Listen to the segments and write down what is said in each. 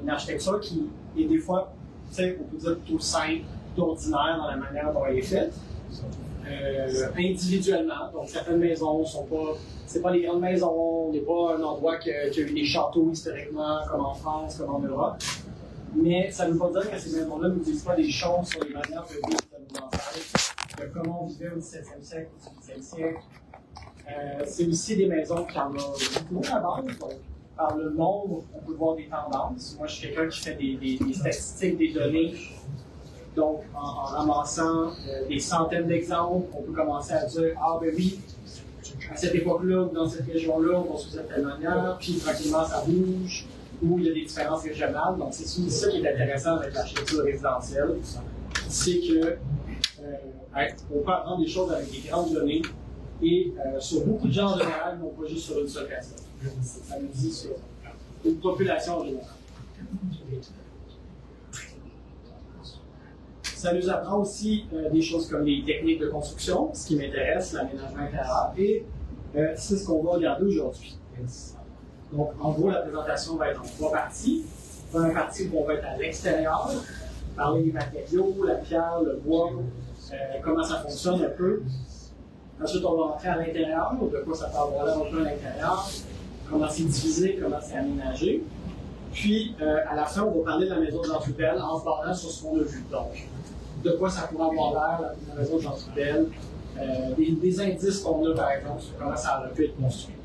une architecture qui est des fois, tu sais, on peut dire plutôt simple, plutôt ordinaire dans la manière dont elle est faite. Individuellement, donc certaines maisons sont pas, c'est pas des grandes maisons, on n'est pas un endroit qui a eu des châteaux historiquement, comme en France, comme en Europe. Mais ça ne veut pas dire que ces maisons-là ne nous disent pas des choses sur les manières de vivre de nos ancêtres, de comment on vivait au XVIIe siècle, au XVIIIe siècle. C'est aussi des maisons qui en ont beaucoup à base. Donc, par le nombre, on peut voir des tendances. Moi, je suis quelqu'un qui fait des statistiques, des données. Donc, en ramassant des centaines d'exemples, on peut commencer à dire « Ah, ben oui, à cette époque-là ou dans cette région-là, on construisait de telle manière, puis tranquillement, ça bouge. » Où il y a des différences régionales. Donc, c'est ça qui est intéressant avec l'architecture résidentielle, c'est que on peut apprendre des choses avec des grandes données et sur beaucoup de gens en général, non pas juste sur une seule personne. Ça nous dit sur une population en général. Ça nous apprend aussi des choses comme les techniques de construction, ce qui m'intéresse, l'aménagement intérieur, et c'est ce qu'on va regarder aujourd'hui. Donc, en gros, la présentation va être en 3 parties. Première partie où on va être à l'extérieur, parler des matériaux, la pierre, le bois, comment ça fonctionne un peu. Ensuite, on va entrer à l'intérieur, de quoi ça peut avoir l'air un peu à l'intérieur, comment c'est divisé, comment c'est aménagé. Puis, à la fin, on va parler de la maison de Jean Trudel en se basant sur ce qu'on a vu. Donc, de quoi ça pourrait avoir l'air, la maison de Jean Trudel, des indices qu'on a, par exemple, sur comment ça aurait pu être construit.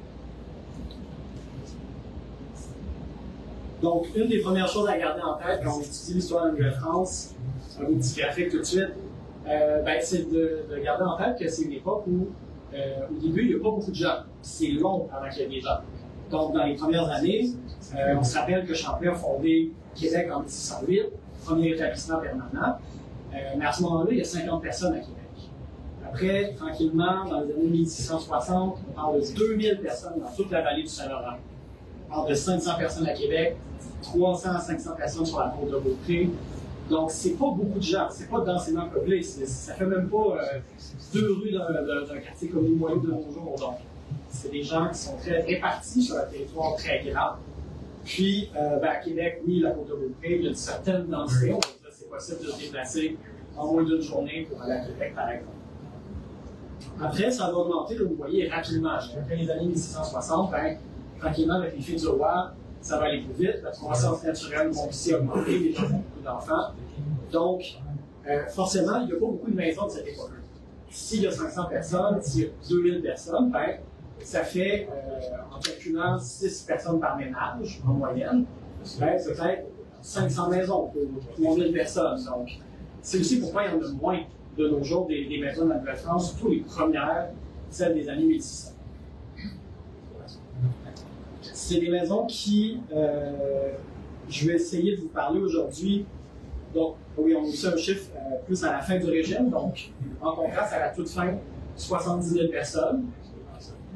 Donc, une des premières choses à garder en tête quand on étudie l'histoire de la Nouvelle-France, un petit graphique tout de suite, c'est de garder en tête que c'est une époque où, au début, il n'y a pas beaucoup de gens. C'est long avant qu'il y ait des gens. Donc, dans les premières années, on se rappelle que Champlain a fondé Québec en 1608, premier établissement permanent. Mais à ce moment-là, il y a 50 personnes à Québec. Après, tranquillement, dans les années 1660, on parle de 2000 personnes dans toute la vallée du Saint-Laurent. On parle de 500 personnes à Québec, 300 à 500 personnes sur la côte de Beaupré. Donc, c'est pas beaucoup de gens, c'est pas densément peuplé. Ça fait même pas 2 rues d'un quartier comme les moyens de nos jours. Donc, c'est des gens qui sont très répartis sur un territoire très grand. Puis, à Québec, oui, la côte de Beaupré, il y a une certaine densité. On va dire que c'est possible de se déplacer en moins d'une journée pour aller à Québec, par exemple. Après, ça va augmenter, là, vous voyez, rapidement. Après les années 1660, tranquillement, avec les filles du roi, ça va aller plus vite. La croissance naturelle va aussi augmenter, les gens ont beaucoup d'enfants. Donc, forcément, il n'y a pas beaucoup de maisons de cette époque-là. S'il y a 500 personnes, s'il y a 2000 personnes, ça fait, en calculant 6 personnes par ménage, en moyenne, ça fait 500 maisons pour 3000 personnes. Donc, c'est aussi pourquoi il y en a moins de nos jours des maisons de la Nouvelle-France, surtout les premières, celles des années 1600. C'est des maisons qui, je vais essayer de vous parler aujourd'hui. Donc, oui, on a aussi un chiffre plus à la fin du régime. Donc, en contraste à la toute fin, 70 000 personnes,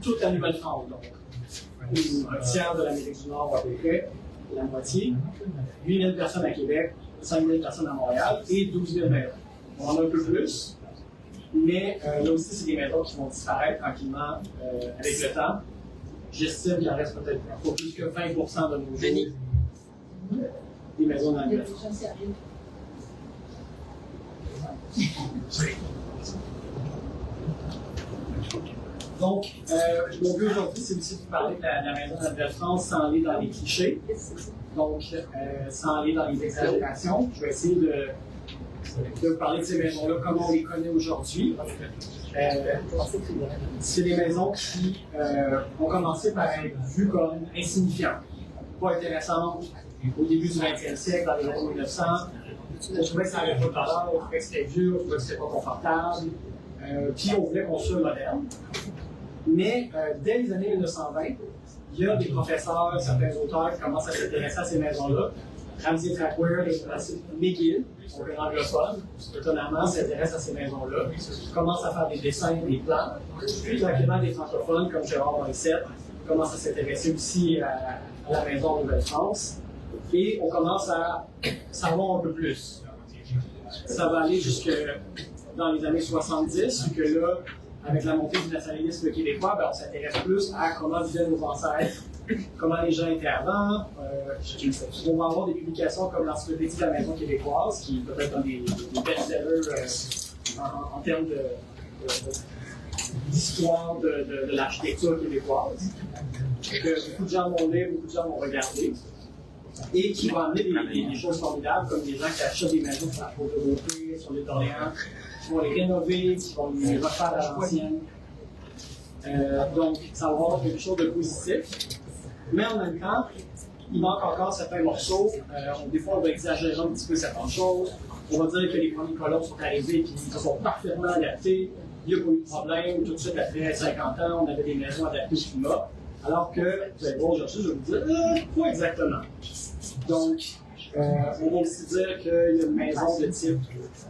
toute la Nouvelle-France. Donc, un tiers de l'Amérique du Nord à peu près, la moitié. 8 000 personnes à Québec, 5 000 personnes à Montréal et 12 000 maisons. On en a un peu plus, mais là aussi, c'est des maisons qui vont disparaître tranquillement avec le temps. J'estime qu'il en reste peut-être pas plus que 20% de nos jours des maisons dans la Nouvelle-France. Donc, mon but aujourd'hui, c'est aussi de vous parler de la maison de la Nouvelle-France sans aller dans les clichés, donc sans aller dans les exagérations. Je vais essayer de vous parler de ces maisons-là comme on les connaît aujourd'hui. C'est des maisons qui ont commencé par être vues comme insignifiantes, pas intéressantes au début du 20e siècle, dans les années 1900. On trouvait que ça n'avait pas de valeur, on trouvait que c'était dur, on trouvait que c'était pas confortable. Puis on voulait construire moderne. Mais dès les années 1920, il y a des professeurs, certains auteurs qui commencent à s'intéresser à ces maisons-là. Ramsey Thackware et McGill, donc un anglophone, étonnamment, s'intéressent à ces maisons-là. Commencent à faire des dessins, des plans. Puis, tranquillement, des francophones comme Gérard Morissette commencent à s'intéresser aussi à la maison de Nouvelle-France. Et on commence à savoir un peu plus. Ça va aller jusque dans les années 70, que là, avec la montée du nationalisme québécois, ben, on s'intéresse plus à comment vivaient nos ancêtres, comment les gens étaient avant. On va avoir des publications comme l'Encyclopédie de la Maison québécoise, qui est peut-être un des best-sellers en termes d'histoire de l'architecture québécoise, que beaucoup de gens vont lire, beaucoup de gens vont regarder, et qui va amener des choses formidables, comme des gens qui achètent des maisons sur la côte de Beaupré, sur l'île d'Orléans, qui vont les rénover, qui vont les refaire à l'ancienne. Donc, ça va avoir quelque chose de positif. Mais en même temps, il manque encore certains morceaux. Des fois, on va exagérer un petit peu certaines choses. On va dire que les premiers colons sont arrivés et qu'ils se sont parfaitement adaptés. Il n'y a pas eu de problème. Tout de suite, après 50 ans, on avait des maisons adaptées au climat. Alors que, vous allez voir aujourd'hui, je vais vous dire, pas exactement. Donc, on va aussi dire qu'il y a une maison de type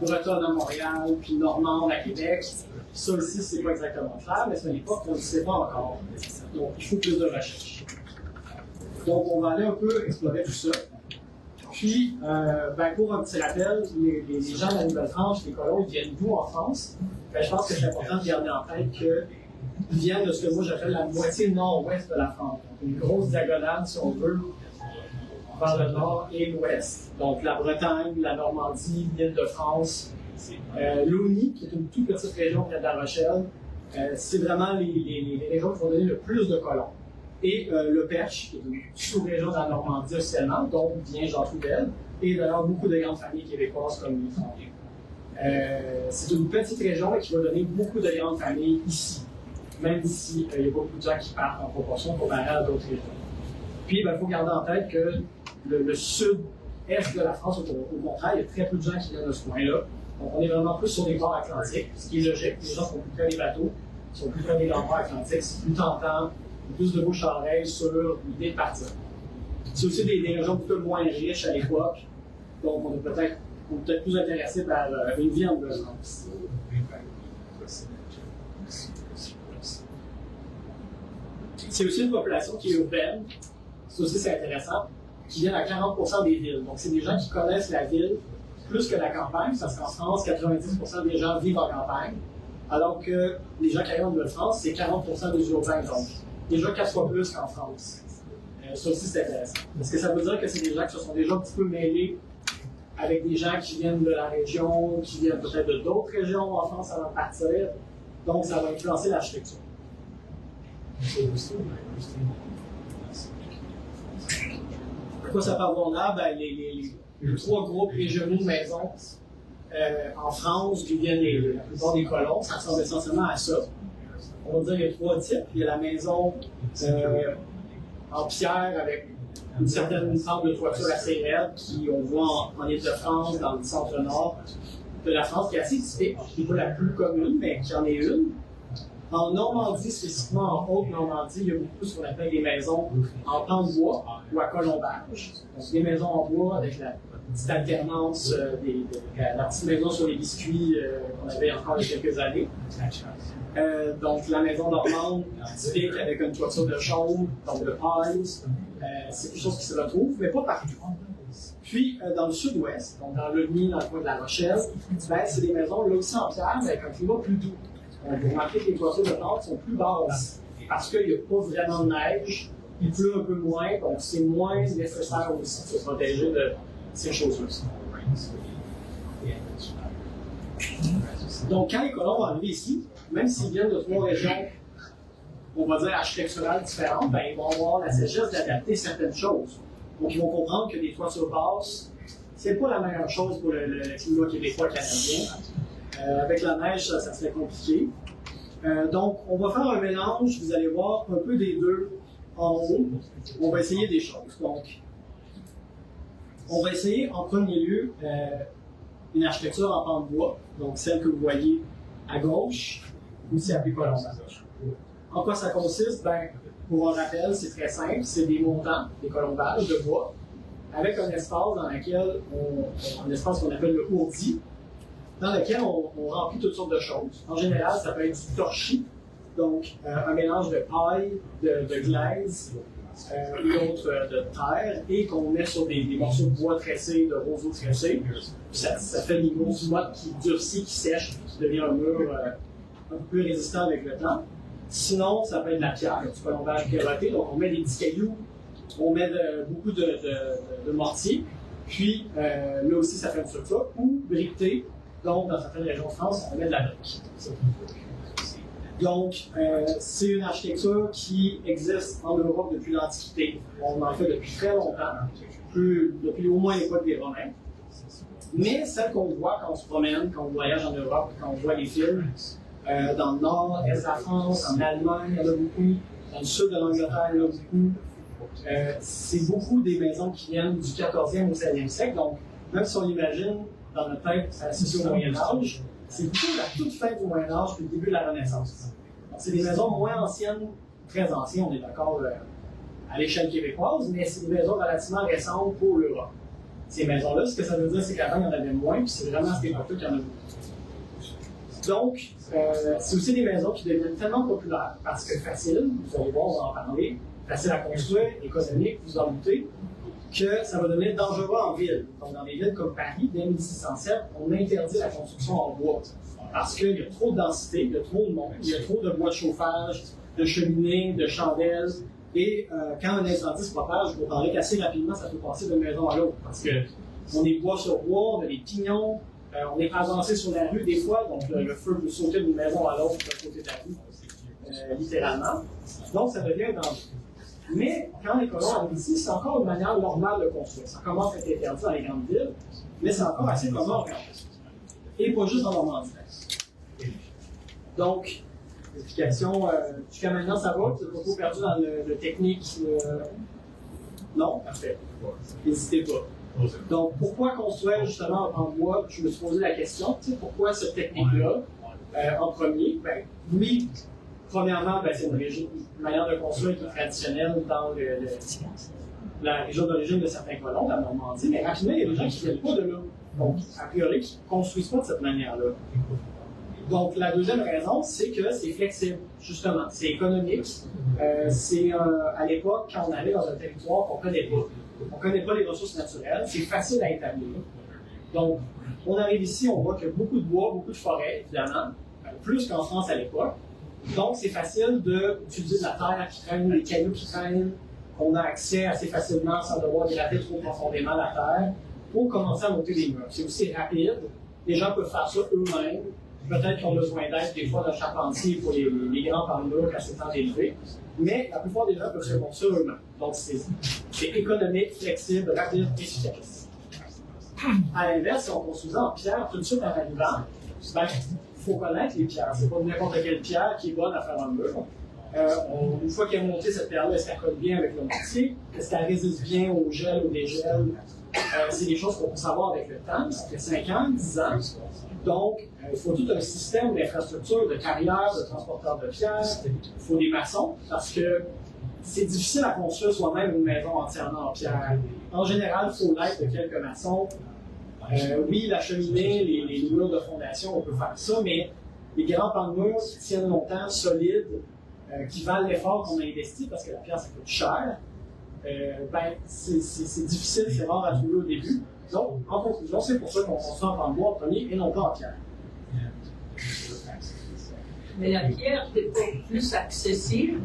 bretonne à Montréal, puis normande à Québec. Ça aussi, c'est pas exactement clair, mais c'est une époque qu'on ne sait pas encore. Donc, il faut plus de recherche. Donc, on va aller un peu explorer tout ça. Puis, pour un petit rappel, les gens de la Nouvelle-France, les colons, ils viennent d'où en France? Je pense que c'est important de garder en tête qu'ils viennent de ce que moi j'appelle la moitié nord-ouest de la France. Donc, une grosse diagonale, si on veut, vers le nord et l'ouest. Donc, la Bretagne, la Normandie, l'Île-de-France, l'Aunis, qui est une toute petite région près de La Rochelle, c'est vraiment les régions qui vont donner le plus de colons. Et le Perche, qui est une sous-région de la Normandie officiellement, dont vient Jean Trudel, et d'ailleurs beaucoup de grandes familles québécoises comme les Fontaines. C'est une petite région qui va donner beaucoup de grandes familles ici. Même ici, il y a beaucoup de gens qui partent en proportion comparé à d'autres régions. Puis, il faut garder en tête que le sud-est de la France, au contraire, il y a très peu de gens qui viennent de ce coin-là. Donc, on est vraiment plus sur les ports atlantiques, ce qui est logique. Les gens sont plus près des bateaux, sont plus près des grands ports atlantiques, c'est plus tentant, plus de bouche à oreille sur l'idée de partir. C'est aussi des régions plutôt moins riches à l'époque, donc on est peut-être plus intéressé par une vie en Nouvelle-France. C'est aussi une population qui est urbaine, ça aussi c'est intéressant, qui vient à 40% des villes. Donc c'est des gens qui connaissent la ville plus que la campagne, parce qu'en France, 90% des gens vivent en campagne, alors que les gens qui arrivent en Nouvelle-France, c'est 40% des urbains, donc déjà 4 fois plus qu'en France. Ça aussi c'est intéressant. Parce que ça veut dire que c'est des gens qui se sont déjà un petit peu mêlés avec des gens qui viennent de la région, qui viennent peut-être de d'autres régions en France avant de partir, donc ça va influencer l'architecture. À quoi ça peut avoir l'air? Les 3 groupes régionaux de maisons en France, qui viennent la plupart des colons, ça ressemble essentiellement à ça. On va dire qu'il y a 3 types. Il y a la maison en pierre avec une certaine forme de toiture assez raide qu'on voit en Île-de-France, dans le centre-nord de la France, qui est assez typique, qui n'est pas la plus commune, mais qui en est une. En Normandie, spécifiquement en Haute-Normandie, il y a beaucoup ce qu'on appelle des maisons en pan de bois ou à colombage. Donc des maisons en bois avec la petite alternance, la petite maison sur les biscuits qu'on avait encore il y a quelques années. Donc la maison normande, typique avec une toiture de chaume, donc de paille, c'est quelque chose qui se retrouve, mais pas partout. Puis dans le sud-ouest, donc dans l'Aunis, dans le coin de La Rochelle, c'est des maisons là aussi en pierre, mais avec un climat plus doux. Vous remarquez que les toitures de tente sont plus basses parce qu'il n'y a pas vraiment de neige, il pleut un peu moins, donc c'est moins nécessaire aussi de se protéger de ces choses-là. Donc quand les colons vont arriver ici, même s'ils viennent de 3 régions, on va dire architecturales différentes, ils vont avoir la sagesse d'adapter certaines choses. Donc ils vont comprendre que des toitures basses, c'est pas la meilleure chose pour le climat québécois canadien. Avec la neige, ça serait compliqué. Donc, on va faire un mélange, vous allez voir, un peu des deux en haut. On va essayer des choses. Donc, on va essayer en premier lieu une architecture en pan de bois, donc celle que vous voyez à gauche, aussi appelée colombage. En quoi ça consiste? Pour un rappel, c'est très simple, c'est des montants, des colombages de bois, avec un espace dans lequel un espace qu'on appelle le ourdi, dans lequel on remplit toutes sortes de choses. En général, ça peut être du torchis, donc un mélange de paille, de glaise, l'autre de terre, et qu'on met sur des morceaux de bois tressés, de roseaux tressés. Ça fait des grosses mottes qui durcissent, qui sèchent, qui devient un mur un peu plus résistant avec le temps. Sinon, ça peut être de la pierre, du colombage pierroté. Donc, on met des petits cailloux, on met beaucoup de mortier. Puis, là aussi, ça fait une structure. Ou briqueté. Donc, dans certaines régions de France, on met de la brique. Donc, c'est une architecture qui existe en Europe depuis l'Antiquité. On en fait depuis très longtemps, depuis au moins l'époque des Romains. Mais celle qu'on voit quand on se promène, quand on voyage en Europe, quand on voit les films, dans le nord, l'est de la France, en Allemagne, il y en a beaucoup, dans le sud de l'Angleterre, il y en a beaucoup. C'est beaucoup des maisons qui viennent du 14e au 16e siècle. Donc, même si on imagine dans notre tête associé au Moyen-Âge, c'est plutôt la toute fin du Moyen-Âge puis le début de la Renaissance. C'est des maisons moins anciennes, très anciennes, on est d'accord à l'échelle québécoise, mais c'est des maisons relativement récentes pour l'Europe. Ces maisons-là, ce que ça veut dire, c'est qu'avant, il y en avait moins, puis c'est vraiment à cette époque-là qu'il y en a beaucoup. Donc, c'est aussi des maisons qui deviennent tellement populaires, parce que facile, vous allez voir, on va en parler, facile à construire, économique, vous en doutez, que ça va devenir dangereux en ville. Donc, dans des villes comme Paris, dès 1607, on interdit la construction en bois. Parce qu'il y a trop de densité, il y a trop de monde, il y a trop de bois de chauffage, de cheminées, de chandelles. Et quand un incendie se propage, je vous parlerai qu'assez rapidement, ça peut passer d'une maison à l'autre. Parce qu'on est bois sur bois, on a des pignons, on est avancé sur la rue des fois, donc le feu peut sauter d'une maison à l'autre de côté de la rue, littéralement. Donc, ça devient dangereux. Mais quand les colons arrivent ici, c'est encore une manière normale de construire. Ça commence à être interdit dans les grandes villes, mais c'est encore assez commun en France. Et pas juste en Normandie. Donc, l'explication, jusqu'à maintenant, ça va? Vous n'êtes pas trop perdu dans le technique? Non? Parfait. N'hésitez pas. Donc, pourquoi construire justement en bois? Je me suis posé la question, pourquoi cette technique-là en premier? Ben, oui, premièrement, ben, c'est une manière de construire qui est traditionnelle dans la région d'origine de certains colons, la Normandie, mais rapidement, il y a des gens qui ne viennent pas de là. Donc, a priori, qui ne construisent pas de cette manière-là. Donc, la deuxième raison, c'est que c'est flexible, justement. C'est économique. C'est à l'époque, quand on allait dans un territoire qu'on ne connaît pas. On ne connaît pas les ressources naturelles. C'est facile à établir. Donc, on arrive ici, on voit qu'il y a beaucoup de bois, beaucoup de forêts, évidemment, plus qu'en France à l'époque. Donc, c'est facile d'utiliser de la terre qui traîne, des cailloux qui traînent, qu'on a accès assez facilement sans devoir gratter trop profondément la terre pour commencer à monter des murs. C'est aussi rapide. Les gens peuvent faire ça eux-mêmes. Peut-être qu'ils ont besoin d'aide des fois d'un charpentier pour les grands pans de murs quand c'est temps d'élever. Mais la plupart des gens peuvent se construire eux-mêmes. Donc, c'est économique, flexible, rapide, efficace. À l'inverse, si on construisait en pierre tout de suite en arrivant, ben, il faut connaître les pierres. C'est pas n'importe quelle pierre qui est bonne à faire un mur. Une fois qu'elle est montée, cette pierre-là, est-ce qu'elle colle bien avec le mortier? Est-ce qu'elle résiste bien au gel ou dégel? C'est des choses qu'on peut savoir avec le temps, ça fait 5 ans, 10 ans. Donc, il faut tout un système d'infrastructure, de carrières, de transporteurs de pierres. Il faut des maçons, parce que c'est difficile à construire soi-même une maison entièrement en pierre. En général, il faut l'aide de quelques maçons. Oui, la cheminée, les murs de fondation, on peut faire ça, mais les grands pans de murs qui tiennent longtemps, solides, qui valent l'effort qu'on a investi, parce que la pierre, ça coûte cher, ben, c'est difficile, c'est rare à trouver au début. Donc, en conclusion, c'est pour ça qu'on construit en pan de bois en premier et non pas en pierre. Mais la pierre, c'est pas plus accessible,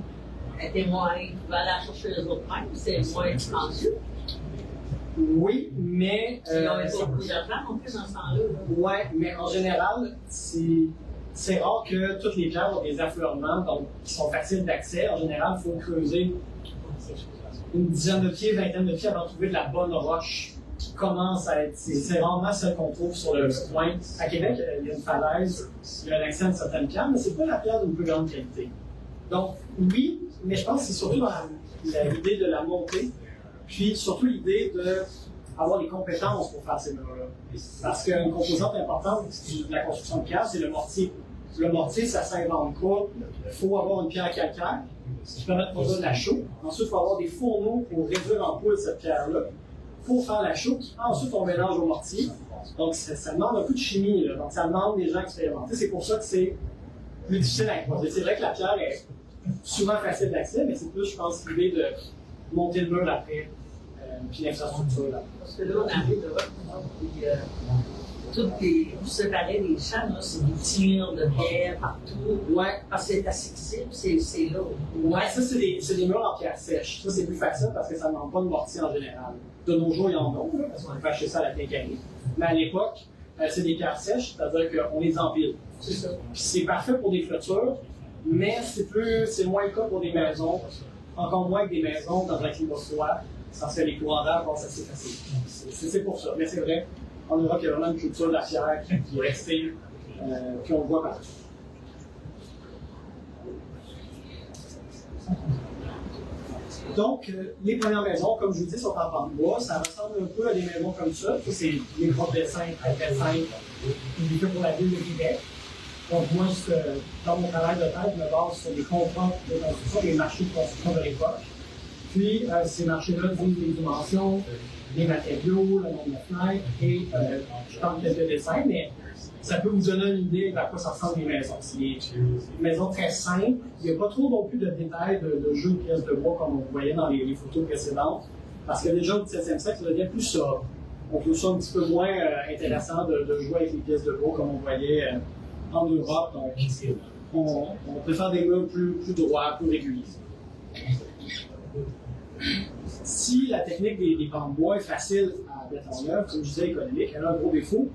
elle était moins, tu vas aller la chercher les autres mêmes, c'est moins dispendieux. Oui, mais. Ils n'avaient pas beaucoup d'argent non plus dans ce temps-là. Oui, mais en général, c'est rare que toutes les pierres ont des affleurements, donc qui sont faciles d'accès. En général, il faut creuser une dizaine de pieds, vingtaine de pieds avant de trouver de la bonne roche qui commence à être. C'est rarement celle qu'on trouve sur le point. À Québec, il y a une falaise, il y a l'accès à une certaine pierre, mais c'est pas la pierre d'une plus grande qualité. Donc, oui, mais je pense que c'est surtout dans l'idée de la montée. Puis surtout l'idée d'avoir les compétences pour faire ces murs-là. Parce qu'une composante importante de la construction de pierre, c'est le mortier. Le mortier, ça ne s'invente pas. Il faut avoir une pierre calcaire qui permet de produire de la chaux. Ensuite, il faut avoir des fourneaux pour réduire en poudre cette pierre-là. Pour faire la chaux, ensuite on mélange au mortier. Donc ça demande un peu de chimie. Là. Donc ça demande des gens expérimentés. C'est pour ça que c'est plus difficile à imposer. C'est vrai que la pierre est souvent facile d'accès, mais c'est plus, je pense, l'idée de monter le mur après puis l'infrastructure là. Parce que là, on arrive de votre puis vous séparez les champs, là, c'est des tirs de pierre partout. Ouais. Parce que c'est accessible, c'est là. Ouais, ça, c'est des murs en pierre sèche. Ça, c'est plus facile parce que ça ne demande pas de mortier en général. De nos jours, il y en a, là, parce qu'on a fait acheter ça à la quincaillerie. Mais à l'époque, c'est des pierres sèches, c'est-à-dire qu'on les empile. C'est ça. Puis c'est parfait pour des clôtures, mais c'est moins le cas pour des maisons. Encore moins que des maisons dans un climat froid. Parce que les courants d'air passent assez facile. C'est pour ça. Mais c'est vrai, en Europe, il y a vraiment une culture de la pierre qui est restée, puis on le voit partout. Donc, les premières maisons, comme je vous dis, sont en pan de bois. Ça ressemble un peu à des maisons comme ça. Ça, c'est les gros dessins très simples, publiés pour la ville de Québec. Donc, moi, dans mon travail de tête, je me base sur les contrats de construction, les marchés de construction de l'époque. Puis, ces marchés-là disent les dimensions, les matériaux, le nombre de fenêtres, et je parle quelques dessins, mais ça peut vous donner une idée d'à quoi ça ressemble les maisons. C'est des maisons très simples. Il n'y a pas trop non plus de détails de jeux de pièces de bois comme on voyait dans les photos précédentes. Parce que déjà au XVIIe siècle, ça devient plus sobre. On trouve ça un petit peu moins intéressant de jouer avec les pièces de bois comme on voyait en Europe. Donc, on préfère des murs plus droits, plus réguliers. Si la technique des pans de bois est facile à mettre en œuvre, comme je disais, économique, elle a un gros défaut.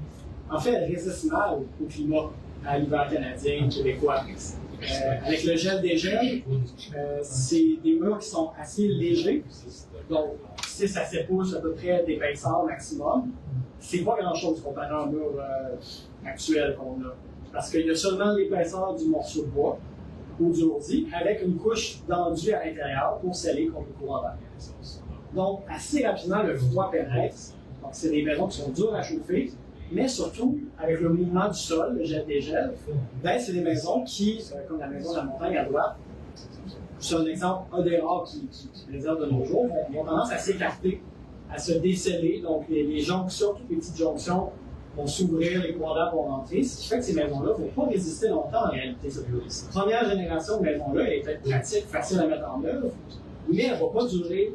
En fait, elle résiste mal au climat, à l'hiver canadien, québécois. Avec le gel-dégel, c'est des murs qui sont assez légers, donc 6 à 7 pouces à peu près d'épaisseur maximum. C'est pas grand-chose comparé à un mur actuel qu'on a. Parce qu'il y a seulement l'épaisseur du morceau de bois ou du ordi, avec une couche d'enduit à l'intérieur pour sceller contre le courant d'air. Donc, assez rapidement, le froid pénètre. Donc, c'est des maisons qui sont dures à chauffer, mais surtout, avec le mouvement du sol, le gel-dégel, ben, c'est des maisons qui, comme la maison de la montagne à droite, c'est un exemple, un des rares qui réserve de nos jours, ont tendance à s'écarter, à se déceler. Donc, les jonctions, toutes les petites jonctions, vont s'ouvrir, les courants d'air vont rentrer, ce qui fait que ces maisons-là ne vont pas résister longtemps en réalité. Cette première génération de maisons-là, elle est peut-être pratique, facile à mettre en œuvre, mais elle ne va pas durer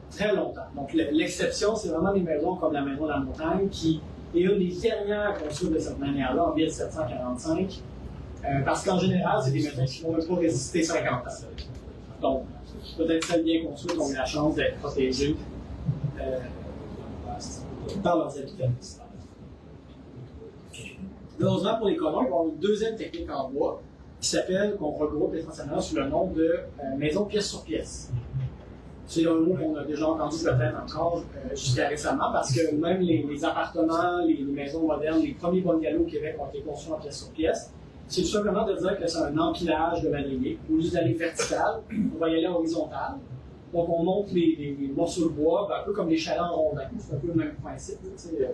très longtemps. Donc, l'exception, c'est vraiment des maisons comme la maison de la montagne, qui est une des dernières construites de cette manière-là, en 1745, parce qu'en général, c'est des maisons qui ne vont même pas résister 50 ans. Donc, peut-être celles bien construites ont eu la chance d'être protégées par leurs habitants. Heureusement pour les colons, ils vont avoir une deuxième technique en bois qui s'appelle, qu'on regroupe essentiellement sous le nom de maison pièce sur pièce. C'est un mot qu'on a déjà entendu peut-être encore jusqu'à récemment parce que même les appartements, les maisons modernes, les premiers bungalows au Québec ont été construits en pièce sur pièce. C'est tout simplement de dire que c'est un empilage de madriers. Au lieu d'aller vertical, on va y aller horizontal. Donc on monte les morceaux de bois, un peu comme les chalands rondins. C'est un peu le même principe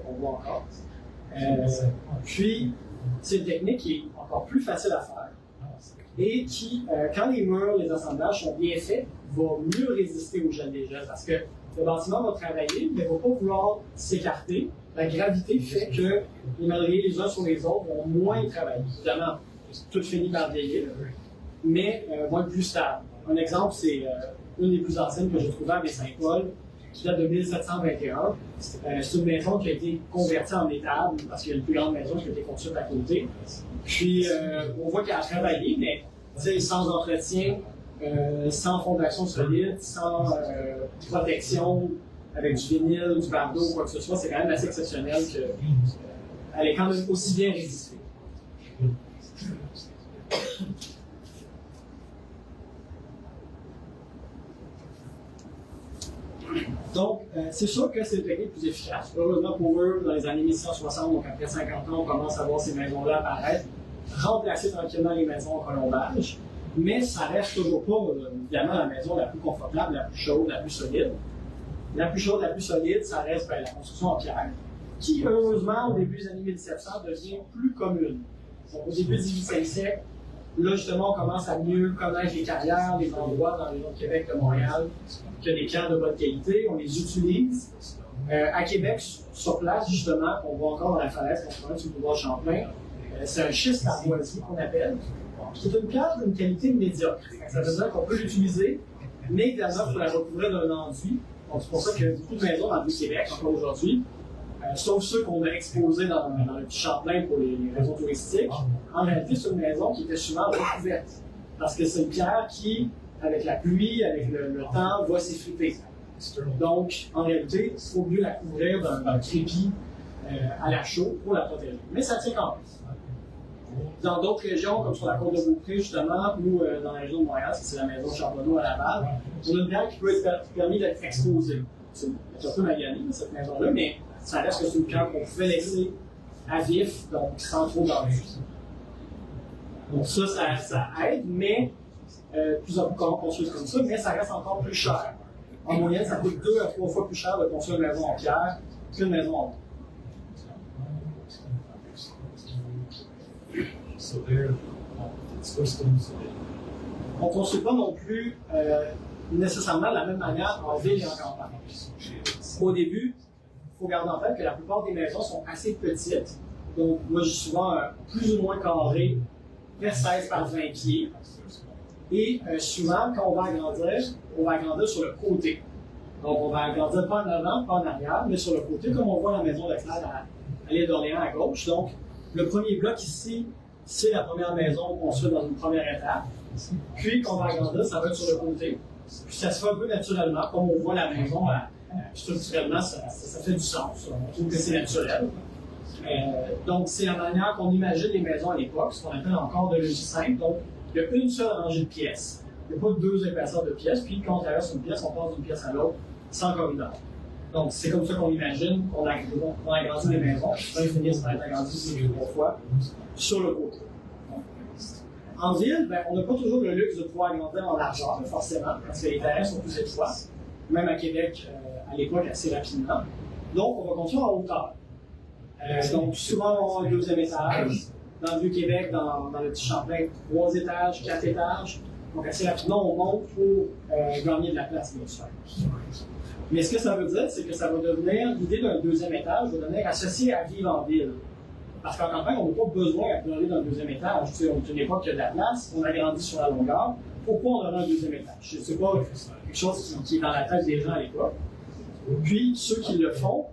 qu'on voit encore. Puis, c'est une technique qui est encore plus facile à faire et qui, quand les murs, les assemblages sont bien faits, va mieux résister au gel-dégel parce que le bâtiment va travailler, mais ne va pas vouloir s'écarter. La gravité fait que les madriers les uns sur les autres vont moins travailler. Évidemment, tout finit par vieillir, mais vont être plus stable. Un exemple, c'est une des plus anciennes que j'ai trouvées à Baie-Saint-Paul, qui date de 1721. C'est une maison qui a été convertie en étable parce qu'il y a une plus grande maison qui a été construite à côté. Puis, on voit qu'elle a travaillé, mais sans entretien, sans fondation solide, sans protection, avec du vinyle, du bardeau ou quoi que ce soit, c'est quand même assez exceptionnel qu'elle est quand même aussi bien résistée. Donc, c'est sûr que c'est une technique plus efficace. Heureusement pour eux, dans les années 1660, donc après 50 ans, on commence à voir ces maisons-là apparaître, remplacer tranquillement les maisons en colombage, mais ça reste toujours pas, évidemment, la maison la plus confortable, la plus chaude, la plus solide. La plus chaude, la plus solide, ça reste la construction en pierre, qui, heureusement, au début des années 1700, devient plus commune. Donc, au début du 18e siècle, là, justement, on commence à mieux connaître les carrières, les endroits dans les régions de Québec, de Montréal, qui ont des pierres de bonne qualité, on les utilise. À Québec, sur place, justement, on voit encore dans la falaise, qu'on sur le boulevard Champlain, c'est un schiste ardoisier qu'on appelle. C'est une pierre d'une qualité médiocre. Ça veut dire qu'on peut l'utiliser, mais également, il faut la recouvrir d'un enduit. Donc, c'est pour ça que beaucoup de maisons dans le Québec, encore aujourd'hui, sauf ceux qu'on a exposés dans le petit Champlain pour les raisons touristiques, en réalité, c'est une maison qui était souvent recouverte. Parce que c'est une pierre qui, avec la pluie, avec le temps, va s'effriter. Donc, en réalité, il faut mieux la couvrir d'un crépi à la chaux pour la protéger. Mais ça tient quand même. Dans d'autres régions, comme sur la côte de Beaupré, justement, ou dans la région de Montréal, c'est la maison Charbonneau à Laval, on a une pierre qui peut être permis d'être exposée. C'est un peu magané, cette maison-là, mais ça reste que c'est une pierre qu'on pouvait laisser à vif, donc sans trop danger. Donc ça aide, mais plus en plus qu'on construit comme ça, mais ça reste encore plus cher. En moyenne, ça coûte 2 à 3 fois plus cher de construire une maison en pierre qu'une maison en bois. On ne construit pas non plus nécessairement de la même manière en ville et en campagne. Au début, il faut garder en tête que la plupart des maisons sont assez petites. Donc, moi, j'ai souvent un plus ou moins carré, vers 16 par 20 pieds. Et souvent, quand on va agrandir sur le côté. Donc, on va agrandir pas en avant, pas en arrière, mais sur le côté, comme on voit la maison de Claire à l'île d'Orléans à gauche. Donc, le premier bloc ici, c'est la première maison construite dans une première étape. Puis, quand on va agrandir, ça va être sur le côté. Puis, ça se fait un peu naturellement, comme on voit la maison, structurellement, ça fait du sens. On trouve que c'est naturel. Donc, c'est la manière qu'on imagine les maisons à l'époque, ce qu'on appelle encore de logis simple. Donc, il y a une seule rangée de pièces. Il n'y a pas 2 épaisseurs de pièces. Puis, quand on traverse une pièce, on passe d'une pièce à l'autre sans corridor. Donc, c'est comme ça qu'on imagine qu'on agrandit les maisons. Ils finissent par être agrandis 2 ou 3 fois sur le côté. En ville, on n'a pas toujours le luxe de pouvoir agrandir en largeur, forcément, parce que les terrains sont plus étroits. Même à Québec, à l'époque, assez rapidement. Donc, on va construire en hauteur. Donc, souvent, on a un 2e étage. Dans le Vieux-Québec, dans le petit Champlain, 3 étages, 4 étages. Donc, assez rapidement, on monte pour gagner de la place, bien sûr. Mais ce que ça veut dire, c'est que ça va devenir, l'idée d'un 2e étage va devenir associée à vivre en ville. Parce qu'en campagne, on n'a pas besoin d'aller dans le 2e étage. Tu sais, on est une époque qui a de la place, on agrandit sur la longueur. Pourquoi on aurait un 2e étage? C'est pas quelque chose qui est dans la tête des gens à l'époque. Puis, ceux qui le font,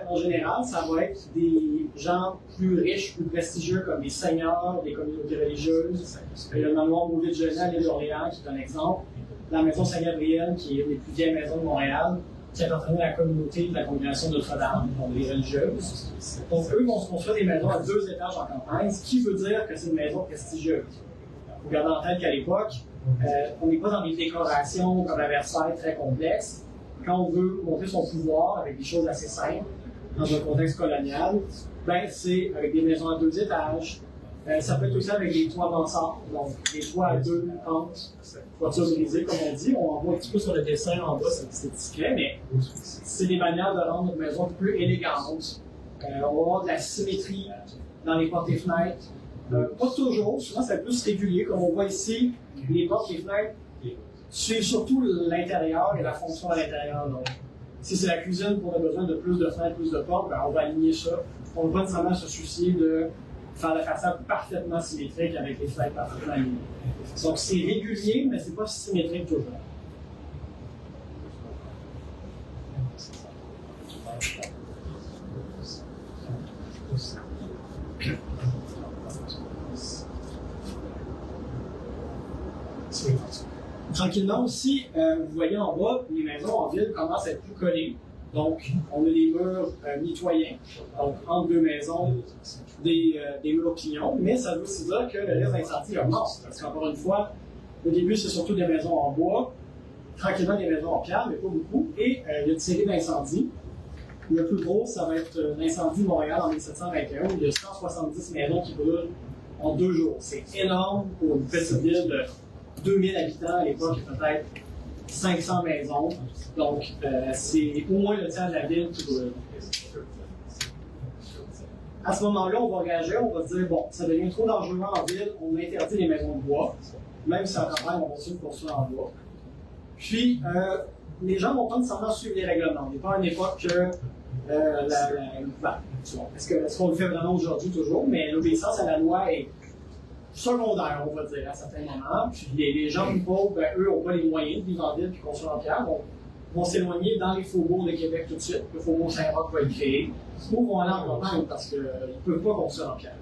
en général, ça va être des gens plus riches, plus prestigieux, comme des seigneurs, des communautés religieuses. Le manoir Beauvais-de-Genève à l'île d'Orléans, qui est un exemple. La maison Saint-Gabriel, qui est une des plus vieilles maisons de Montréal, qui appartenait à la communauté de la congrégation de Notre-Dame, donc les religieuses. Donc, eux vont se construire des maisons à 2 étages en campagne, ce qui veut dire que c'est une maison prestigieuse. Il faut garder en tête qu'à l'époque, on n'est pas dans des décorations comme à Versailles très complexes. Quand on veut montrer son pouvoir avec des choses assez simples, dans un contexte colonial, c'est avec des maisons à 2 étages. Ça peut être aussi avec des toits mansardes, donc des toits à 2 pentes, toiture brisée, comme on dit. On en voit un petit peu sur le dessin en bas, c'est discret, mais c'est des manières de rendre notre maison plus élégante. On va avoir de la symétrie dans les portes et fenêtres. Pas toujours, souvent c'est plus régulier, comme on voit ici, les portes et fenêtres suivent surtout l'intérieur et la fonction à l'intérieur. Donc, si c'est la cuisine, pour on a besoin de plus de fenêtres, plus de portes, on va aligner ça. On ne va pas nécessairement se soucier de faire la façade parfaitement symétrique avec les fenêtres parfaitement alignées. Donc, c'est régulier, mais c'est pas symétrique toujours. Tranquillement aussi, vous voyez en bas, les maisons en ville commencent à être plus collées. Donc, on a des murs mitoyens. Donc, entre 2 maisons, des murs pignons. Mais ça veut aussi dire que le risque d'incendie augmente. Parce qu'encore une fois, au début, c'est surtout des maisons en bois. Tranquillement, des maisons en pierre, mais pas beaucoup. Et il y a une série d'incendies. Le plus gros, ça va être l'incendie de Montréal en 1721, où il y a 170 maisons qui brûlent en 2 jours. C'est énorme pour une petite ville de 2000 habitants. À l'époque, il y a peut-être 500 maisons. Donc, c'est au moins le tiers de la ville qui brûle. À ce moment-là, on va engager, on va dire, bon, ça devient trop dangereux en ville, on interdit les maisons de bois. Même si en campagne, on continue de construire en bois. Puis, les gens vont pas nécessairement suivre les règlements. On n'est pas à une époque que est-ce qu'on le fait vraiment aujourd'hui toujours, mais l'obéissance à la loi est secondaire, on va dire, à certains moments. Puis les gens plus pauvres, eux, n'ont pas les moyens de vivre en ville et construire en pierre. Donc, vont s'éloigner dans les faubourgs de Québec tout de suite. Le faubourg Saint-Roch va être créé. Ou vont aller en campagne parce qu'ils ne peuvent pas construire en pierre.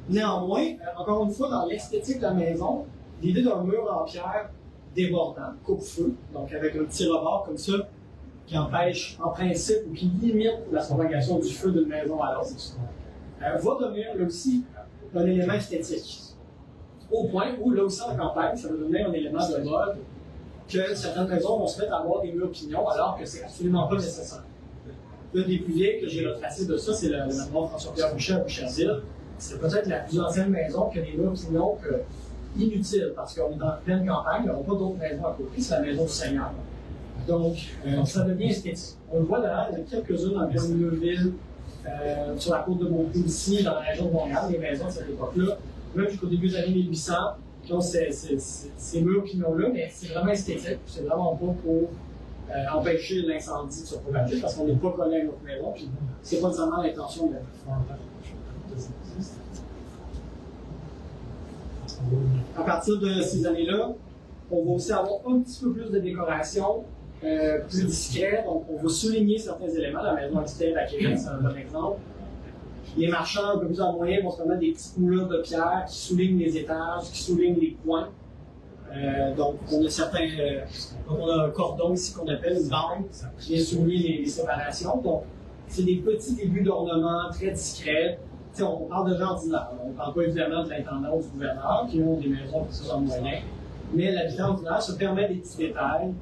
Néanmoins, encore une fois, dans l'esthétique de la maison, l'idée d'un mur en pierre débordant, coupe-feu, donc avec un petit rebord comme ça, qui empêche, en principe, ou qui limite la propagation du feu d'une maison à l'autre, va devenir, là aussi, un élément esthétique. Au point où, là aussi en campagne, ça va devenir un élément de mode que certaines maisons vont se mettre à avoir des murs pignons alors que c'est absolument pas nécessaire. L'une des plus vieilles que j'ai retracées de ça, c'est la manoir François-Pierre Boucher à Boucherville. C'est peut-être la plus ancienne maison qui a des murs pignons inutiles parce qu'on est en pleine campagne, ils n'auront pas d'autres maisons à côté, c'est la maison du Seigneur. Donc, ça devient esthétique. On le voit d'ailleurs, il y en a quelques-unes en Grande-Neuville, sur la côte de Beaupré ici, dans la région de Montréal, des maisons de cette époque-là, même jusqu'au début des années 1800, qui ont ces murs pignons-là, mais c'est vraiment esthétique, c'est vraiment pas pour empêcher l'incendie de se propager, parce qu'on n'est pas collé à notre maison, puis c'est pas nécessairement l'intention de À partir de ces années-là, on va aussi avoir un petit peu plus de décoration, plus discret, donc on va souligner certains éléments. La maison extérieure à Québec, c'est un bon exemple. Les marchands un peu plus en moyen vont se permettre des petites couleurs de pierre qui soulignent les étages, qui soulignent les coins. Donc, on a certains. Donc, on a un cordon ici qu'on appelle une bande qui vient souligner les séparations. Donc, c'est des petits débuts d'ornement très discrets. T'sais, on parle de gens ordinaires. On ne parle pas évidemment de l'intendant ou du gouverneur qui ont des maisons plus en moyen. Mais l'habitant ordinaire se permet des petits détails.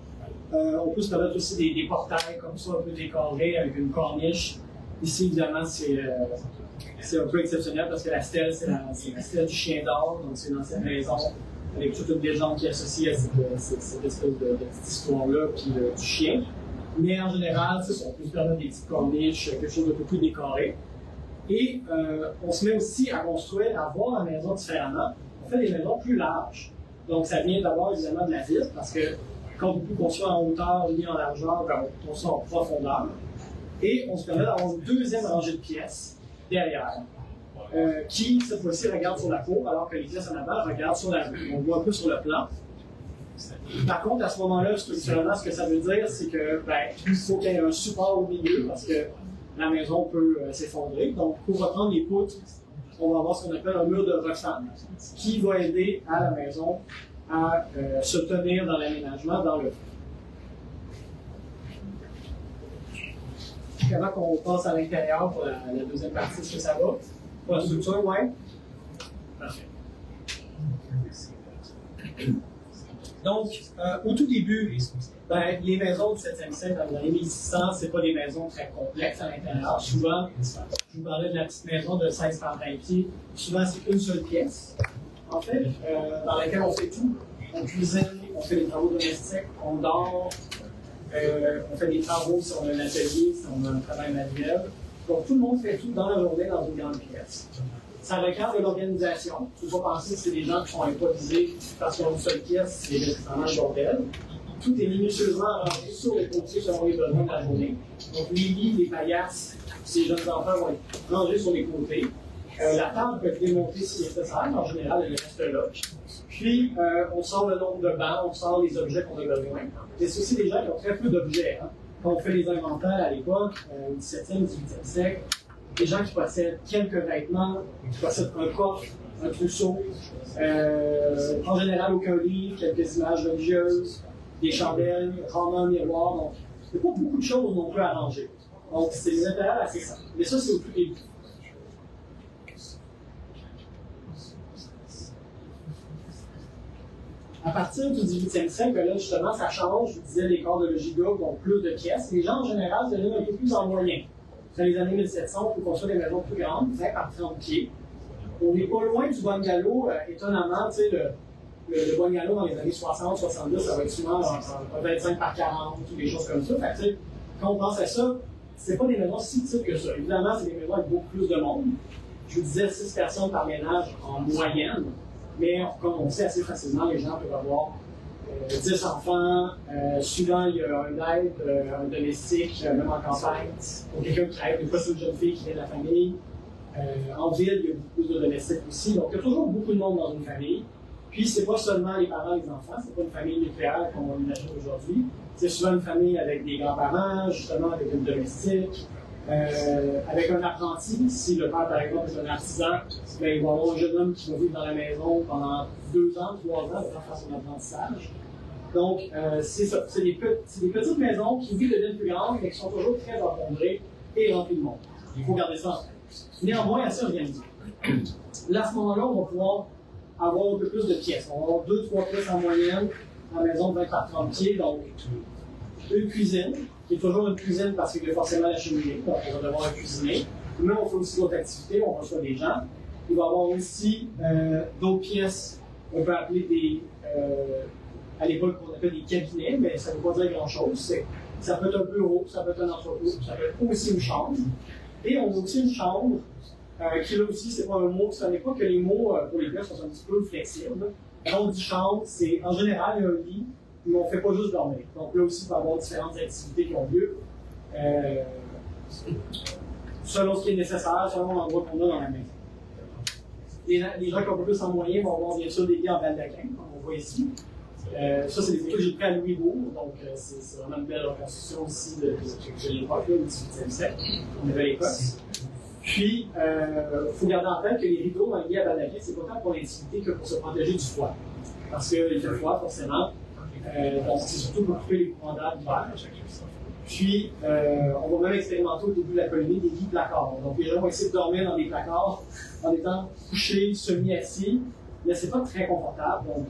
On peut se permettre aussi des portails comme ça, un peu décorés avec une corniche. Ici, évidemment, c'est un peu exceptionnel parce que la stèle, c'est la stèle du chien d'or. Donc, c'est une ancienne maison avec toute une légende qui est associée à cette espèce de petite histoire-là, puis du chien. Mais en général, on peut se permettre des petites corniches, quelque chose de peu plus décoré. Et on se met aussi à construire, à voir la maison différemment. On fait des maisons plus larges. Donc, ça vient d'abord évidemment de la ville, parce que quand on peut construire en hauteur ni en largeur, on construit en profondeur. Et on se permet d'avoir une deuxième rangée de pièces derrière, qui, cette fois-ci, regarde sur la cour, alors que les pièces en avant regardent sur la rue. On voit un peu sur le plan. Par contre, à ce moment-là, structurellement, ce que ça veut dire, c'est que il faut qu'il y ait un support au milieu, parce que la maison peut s'effondrer. Donc, pour reprendre les poutres, on va avoir ce qu'on appelle un mur de refend, qui va aider à la maison à se tenir dans l'aménagement, dans le Avant qu'on passe à l'intérieur pour la deuxième partie, est-ce que ça va? Pour la structure, oui? Parfait. Donc, au tout début, les maisons du 7e siècle, dans les années 1600, ce pas des maisons très complexes à l'intérieur. Souvent, je vous parlais de la petite maison de 16 par 20 pieds. Souvent, c'est une seule pièce, en fait, dans laquelle on fait tout. On cuisine, on fait des travaux domestiques, on dort, on fait des travaux si on a un atelier, si on a un travail manuel. Donc, tout le monde fait tout dans la journée dans une grande pièce. Ça requiert de l'organisation. Il ne faut pas penser que c'est des gens qui sont improvisés parce qu'ils ont une seule pièce, c'est nécessairement le bordel. Tout est minutieusement arrangé sur les côtés selon les besoins de la journée. Donc, les lits, les paillasses, ces jeunes enfants vont être rangés sur les côtés. La table peut être démontée si nécessaire, mais en général, elle reste là. Puis, on sort le nombre de bancs, on sort les objets qu'on a besoin. Mais c'est aussi des gens qui ont très peu d'objets. Hein. Quand on fait les inventaires à l'époque, au 17e, 18e siècle, des gens qui possèdent quelques vêtements, qui possèdent un coffre, un trousseau, en général aucun livre, quelques images religieuses, des chandelles, rarement un miroir. Donc, il n'y a pas beaucoup de choses non plus à ranger. Donc, c'est des intérêts assez simples. Mais ça, c'est au plus début. À partir du 18e siècle, là, justement, ça change. Je vous disais, les corps de logis-doubles ont plus de pièces. Les gens, en général, se deviennent un peu plus en moyen. Dans les années 1700, on peut construire des maisons plus grandes, 20 par 30 pieds. On n'est pas loin du bungalow, étonnamment, tu sais, le bungalow dans les années 60-70, ça va être souvent un 25 par 40, ou des choses comme ça. Fait que, quand on pense à ça, c'est pas des maisons si petites que ça. Évidemment, c'est des maisons avec beaucoup plus de monde. Je vous disais 6 personnes par ménage en moyenne, mais comme on sait assez facilement, les gens peuvent avoir 10 enfants, souvent il y a un aide, un domestique, même en campagne, ou quelqu'un qui aide, des fois c'est une jeune fille qui vient de la famille. En ville, il y a beaucoup plus de domestiques aussi, donc il y a toujours beaucoup de monde dans une famille. Puis, c'est pas seulement les parents et les enfants, c'est pas une famille nucléaire comme on l'imagine aujourd'hui. C'est souvent une famille avec des grands-parents, justement avec une domestique, avec un apprenti. Si le père, par exemple, est un artisan, ben, il va y avoir un jeune homme qui va vivre dans la maison pendant 2 ans, 3 ans, avant de faire son apprentissage. Donc, c'est ça. C'est des petites maisons qui, oui, deviennent plus grandes, mais qui sont toujours très encombrées et remplies de monde. Il faut garder ça en tête. Néanmoins, assez organisé. Là, à ce moment-là, on va pouvoir avoir un peu plus de pièces. On va avoir 2-3 pièces en moyenne. La maison de 20 par 30 pieds, donc une cuisine, qui est toujours une cuisine parce qu'il y a forcément la cheminée, donc on va devoir cuisiner. Mais on fait aussi d'autres activités, on reçoit des gens. Il va y avoir aussi d'autres pièces, on peut appeler des, à l'époque on appelle des cabinets, mais ça ne veut pas dire grand-chose. Ça peut être un bureau, ça peut être un entrepôt, ça peut être aussi une chambre. Et on a aussi une chambre, qui là aussi, c'est pas un mot, ce n'est pas que les mots pour les gars sont un petit peu flexibles. Quand on dit chambre, c'est en général, il y a un lit, mais on ne fait pas juste dormir. Donc là aussi, il peut y avoir différentes activités qui ont lieu, selon ce qui est nécessaire, selon l'endroit qu'on a dans la maison. Les gens qui ont un peu plus en moyen vont avoir bien sûr des lits en baldaquin, comme on voit ici. Ça, c'est des photos que j'ai prises à Louisbourg, donc c'est vraiment une belle reconstruction aussi de l'époque, du 18e siècle, en Nouvelle-Écosse. Puis, il faut garder en tête que les rideaux dans les lits à baldaquin, c'est pas tant pour l'intimité que pour se protéger du froid. Parce qu'il fait froid, forcément. Donc, c'est surtout pour couper les courants d'air d'hiver. Puis, on va même expérimenter au début de la colonie des lits placards. Donc, les gens vont essayer de dormir dans des placards en étant couchés, semi-assis. Mais c'est pas très confortable, donc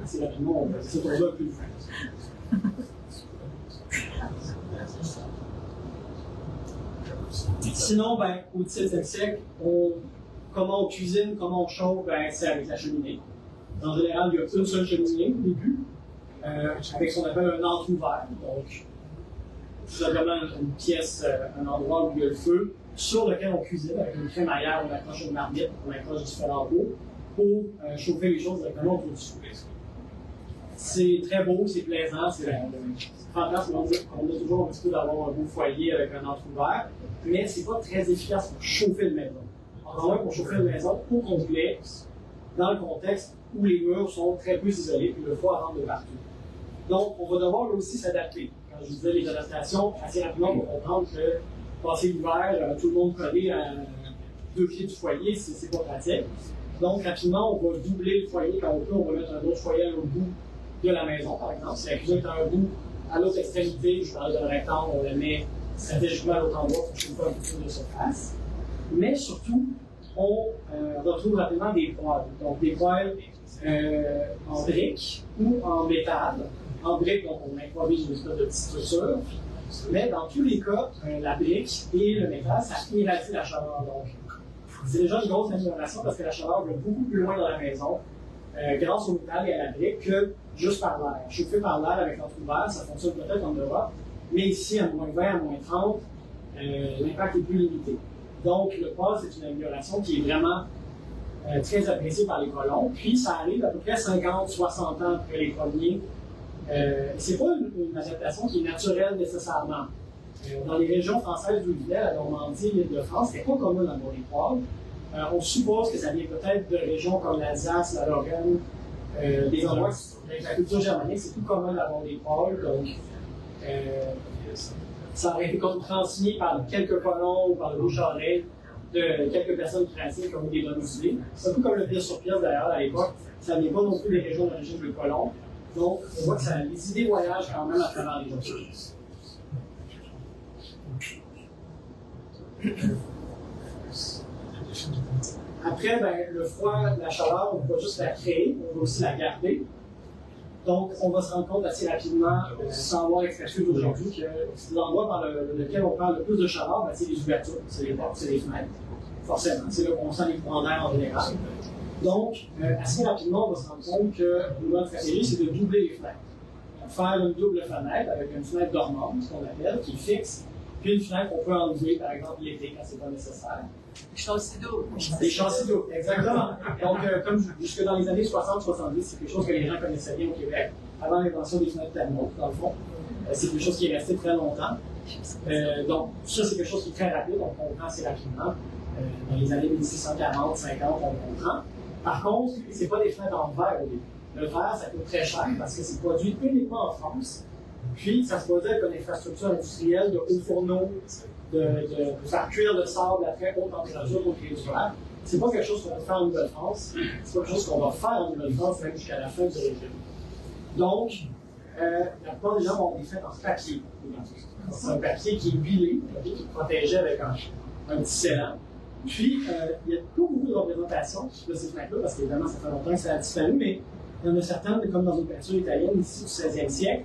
assez rapidement, on va essayer de trouver un peu de frein. Sinon, ben, au 17e siècle, comment on cuisine, comment on chauffe, ben, c'est avec la cheminée. En général, il y a une seule cheminée au début, avec ce qu'on appelle un entrouvert. Donc, tout simplement une pièce, un endroit où il y a le feu, sur lequel on cuisine avec une crémaillère, on accroche une marmite, on accroche différents pots pour chauffer les choses directement autour du feu. C'est très beau, c'est plaisant, c'est fantastique. On a toujours un petit peu d'avoir un beau foyer avec un entrouvert, mais c'est pas très efficace pour chauffer une maison. Encore moins pour chauffer une maison au complet, dans le contexte où les murs sont très peu isolés et le froid rentre de partout. Donc, on va devoir là aussi s'adapter. Quand je vous disais les adaptations, assez rapidement pour comprendre que passer l'hiver, tout le monde collé à 2 pieds du foyer, c'est pas pratique. Donc, rapidement, on va doubler le foyer quand on peut, on va mettre un autre foyer à l'autre bout de la maison, par exemple. Si la cuisine est à un bout, à l'autre extrémité, je parle d'un rectangle, on le met stratégiquement à l'autre endroit pour chauffer un peu plus de surface. Mais surtout, on retrouve rapidement des poêles. Donc, des poêles en briques ou en métal. En briques, donc, on improvise une espèce de petite structure. Mais dans tous les cas, la brique et le métal, ça irradie la chaleur. Donc, c'est déjà une grosse amélioration parce que la chaleur va beaucoup plus loin dans la maison grâce au métal et à la brique que juste par l'air. Chauffé par l'air avec l'entrouvert, ça fonctionne peut-être en Europe, mais ici, à moins 20, à moins 30, l'impact est plus limité. Donc, le poêle, c'est une amélioration qui est vraiment très appréciée par les colons. Puis, ça arrive à peu près 50-60 ans après les premiers. C'est pas une adaptation qui est naturelle nécessairement. Dans les régions françaises d'où il venait, la Normandie, l'Île-de-France, c'était pas commun d'avoir les poêles. On suppose que ça vient peut-être de régions comme l'Alsace, la Lorraine, des endroits avec la culture germanique, c'est tout commun d'avoir des poêles. Donc, ça aurait été transmis par quelques colons ou par le bouche-oreille de quelques personnes qui pratiquent comme des domiciliés. C'est un peu comme le pièce sur pièce d'ailleurs à l'époque. Ça ne vient pas non plus des régions d'origine des colons. Donc, on voit que les idées voyagent quand même à travers les régions. Après, ben, le froid, la chaleur, on ne va juste la créer, on va aussi la garder. Donc, on va se rendre compte assez rapidement, sans avoir l'expertise d'aujourd'hui, que l'endroit dans lequel on parle le plus de chaleur, ben, c'est les ouvertures, c'est les portes, c'est les fenêtres. Forcément, c'est là qu'on sent les courants d'air en général. Donc, assez rapidement, on va se rendre compte que notre stratégie, c'est de doubler les fenêtres. Faire une double fenêtre avec une fenêtre dormante, ce qu'on appelle, qui est fixe, puis une fenêtre qu'on peut enlever, par exemple, l'été, quand c'est pas nécessaire. Des châssis d'eau. Des châssis d'eau, exactement. Donc, comme jusque dans les années 60-70, c'est quelque chose que les gens connaissaient bien au Québec, avant l'invention des fenêtres thermales, dans le fond. C'est quelque chose qui est resté très longtemps. Donc, ça, c'est quelque chose qui est très rapide, on comprend assez rapidement. Dans les années 1640, 50, on comprend. Par contre, ce n'est pas des fenêtres en verre au début. Le verre, ça coûte très cher parce que c'est produit uniquement en France. Puis, ça se produit avec une infrastructure industrielle de hauts fourneaux, de faire cuire le sable à très haute température pour créer du verre. C'est pas quelque chose qu'on va faire en Nouvelle-France. C'est pas quelque chose qu'on va faire en Nouvelle-France même jusqu'à la fin du régime. Donc, la plupart des gens ont des fenêtres en papier. C'est un papier qui est huilé, un papier qui est protégé avec un petit scellant. Puis, il y a pas beaucoup de représentations de ces fenêtres-là, parce qu'évidemment, ça fait longtemps que ça a disparu, mais il y en a certaines, comme dans une peinture italienne ici du 16e siècle.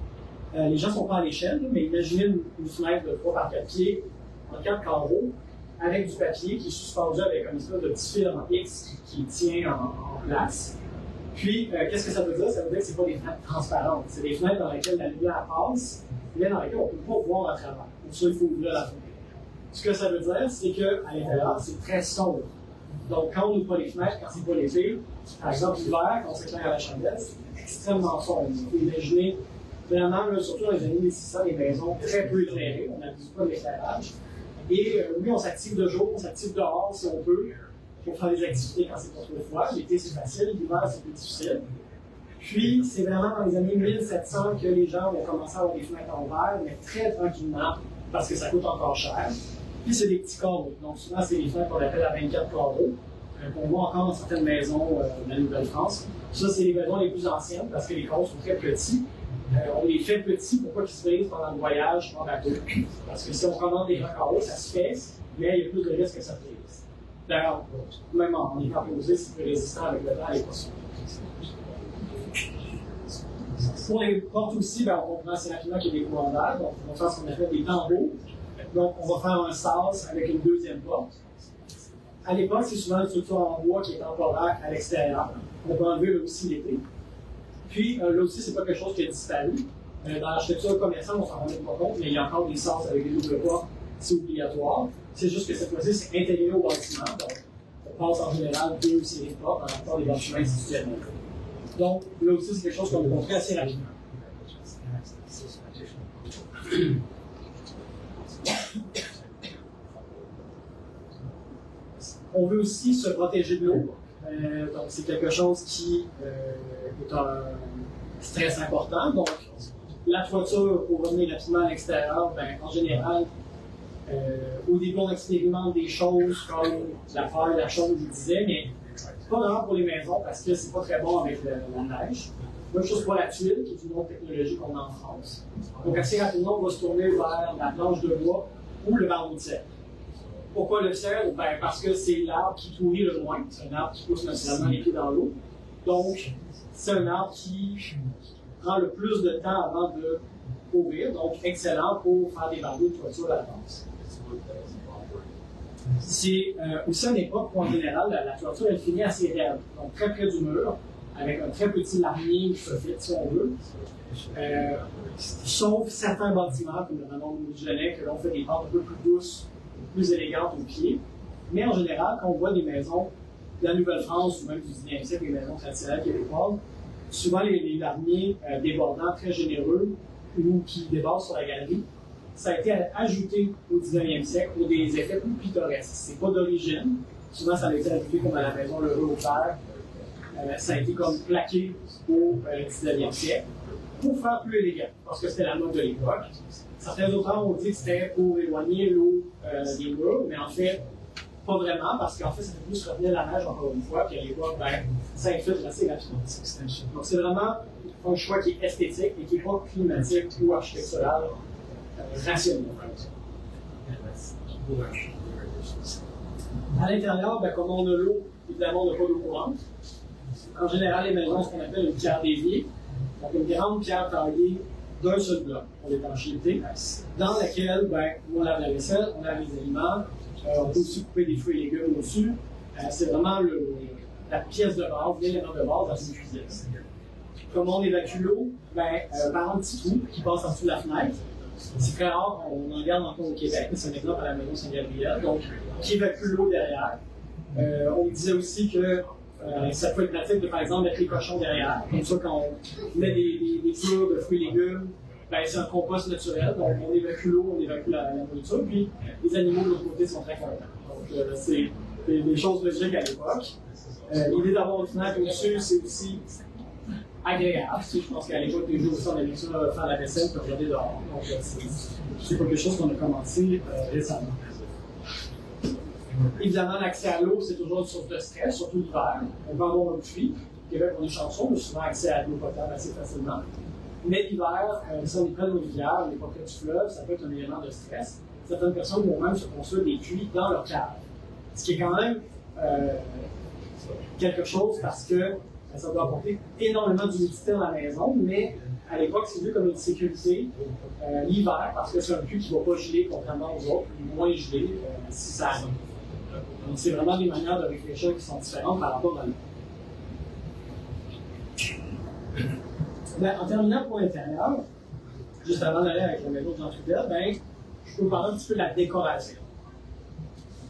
Les gens ne sont pas à l'échelle, mais imaginez une fenêtre de 3 par 4 pieds, en 4 carreaux, avec du papier qui est suspendu avec un espèce de petit fil en X qui tient en place. Puis, qu'est-ce que ça veut dire? Ça veut dire que ce n'est pas des fenêtres transparentes. C'est des fenêtres dans lesquelles la lumière passe, mais dans lesquelles on ne peut pas voir à travers. Pour ça, il faut ouvrir la fenêtre. Ce que ça veut dire, c'est qu'à l'intérieur, c'est très sombre. Donc, quand on n'ouvre pas les fenêtres, quand c'est pas l'été, par exemple, l'hiver, quand on s'éclaire à la chandelle, c'est extrêmement sombre. Il faut imaginer, vraiment, là, surtout dans les années 1600, les maisons très peu éclairées, on n'abuse pas de l'éclairage. Et oui, on s'active de jour, on s'active dehors si on peut, pour faire des activités quand c'est pas trop froid. L'été, c'est facile, l'hiver, c'est plus difficile. Puis, c'est vraiment dans les années 1700 que les gens vont commencer à avoir des fenêtres en verre, mais très tranquillement, parce que ça coûte encore cher. Puis, c'est des petits carreaux. Donc, souvent, c'est des fenêtres qu'on appelle à 24 carreaux, qu'on voit encore dans certaines maisons de la Nouvelle-France. Ça, c'est les maisons les plus anciennes, parce que les carreaux sont très petits. On les fait petits pour pas qu'ils se brisent pendant le voyage en bateau. Parce que si on commande des grands carreaux, ça se fait, mais il y a plus de risques que ça brise. D'ailleurs, même en étant posé, c'est plus résistant avec le temps et les poissons. Pour les portes aussi, on comprend assez rapidement qu'il y a des courants d'air, donc on va faire ce qu'on appelle des tambours. Donc, on va faire un sas avec une deuxième porte. À l'époque, c'est souvent une structure en bois qui est temporaire à l'extérieur. On peut enlever là aussi l'été. Puis, là aussi, c'est pas quelque chose qui a disparu. Dans l'architecture commerciale, on s'en rend pas compte, mais il y a encore des sas avec des doubles portes, c'est obligatoire. C'est juste que cette fois-ci, c'est intégré au bâtiment. Donc, on passe en général 2 séries de portes dans la plupart des bâtiments institutionnels. Donc, là aussi, c'est quelque chose qu'on peut montrer assez rapidement. On veut aussi se protéger de l'eau. Donc, c'est quelque chose qui est un stress important. Donc, la toiture, pour revenir rapidement à l'extérieur, en général, au début, on expérimente des choses comme la feuille, la chaude, je disais, mais pas vraiment pour les maisons parce que c'est pas très bon avec la neige. Même chose pour la tuile, qui est une autre technologie qu'on a en France. Donc, assez rapidement, on va se tourner vers la planche de bois ou le barreau de sel. Pourquoi le sel? Parce que c'est l'arbre qui pourrit le moins. C'est un arbre qui pousse naturellement les pieds dans l'eau. Donc, c'est un arbre qui prend le plus de temps avant de pourrir. Donc, excellent pour faire des bardeaux de toiture à l'avance. C'est aussi une époque où, en général, la toiture elle finit assez raide. Donc, très près du mur, avec un très petit larmier ou soffit, si on veut. Sauf certains bâtiments, comme le Manon du Genet, que l'on fait des pentes un peu plus douces, plus élégantes au pied. Mais en général, quand on voit des maisons de la Nouvelle-France ou même du 19e siècle, les maisons traditionnelles québécoises, souvent les larmiers débordants, très généreux, ou qui débordent sur la galerie, ça a été ajouté au 19e siècle pour des effets plus pittoresques. C'est pas d'origine. Souvent, ça a été ajouté comme à la maison Le Reux-au-Fer. Ça a été comme plaqué au 19e siècle pour faire plus élégant, parce que c'était la mode de l'époque. Certains auteurs ont dit que c'était pour éloigner l'eau des murs, mais en fait, pas vraiment, parce qu'en fait, ça fait plus retenir la neige encore une fois, puis à l'époque, ça infiltre assez rapidement. Donc, c'est vraiment un choix qui est esthétique et qui n'est pas climatique ou architectural rationnel. À l'intérieur, comme on a l'eau, évidemment, on n'a pas d'eau courante. En général, les maisons, ce qu'on appelle une pierre déviée, donc une grande pierre taillée d'un seul bloc pour l'étanchéité, dans laquelle on lave la vaisselle, on lave les aliments, on peut aussi couper des fruits et légumes au-dessus. C'est vraiment la pièce de base, l'élément de base dans une cuisine. Comment on évacue l'eau? Par un petit trou qui passe en dessous de la fenêtre. C'est très rare, on en garde encore au Québec, mais c'est un exemple à la maison Saint-Gabriel, donc qui évacue l'eau derrière. On disait aussi que ça peut être pratique de, par exemple, mettre les cochons derrière. Comme ça, quand on met des plures de fruits et légumes, c'est un compost naturel. Donc, on évacue l'eau, on évacue la nourriture. Puis, les animaux de l'autre côté sont très contents. Donc, c'est des choses logiques à l'époque. L'idée d'avoir une fenêtre au-dessus, c'est aussi agréable. Je pense qu'à l'époque, les jours aussi, on aimait ça faire la vaisselle et regarder dehors. Donc, c'est quelque chose qu'on a commencé récemment. Évidemment, l'accès à l'eau, c'est toujours une source de stress, surtout l'hiver. On va avoir un puits. Au Québec, on est chanceux, on a souvent accès à l'eau potable assez facilement. Mais l'hiver, si on est près de nos rivières, on n'est pas près du fleuve, ça peut être un élément de stress. Certaines personnes vont même se construire des puits dans leur cave. Ce qui est quand même quelque chose parce que ça doit apporter énormément d'humidité dans la maison, mais à l'époque, c'est vu comme une sécurité l'hiver parce que c'est un puits qui ne va pas geler contrairement aux autres, moins gelé si ça arrive. Donc, c'est vraiment des manières de réfléchir qui sont différentes par rapport à l'eau. Ben, en terminant pour l'intérieur, juste avant d'aller avec la maison de Jean Trudel, ben, je peux vous parler un petit peu de la décoration.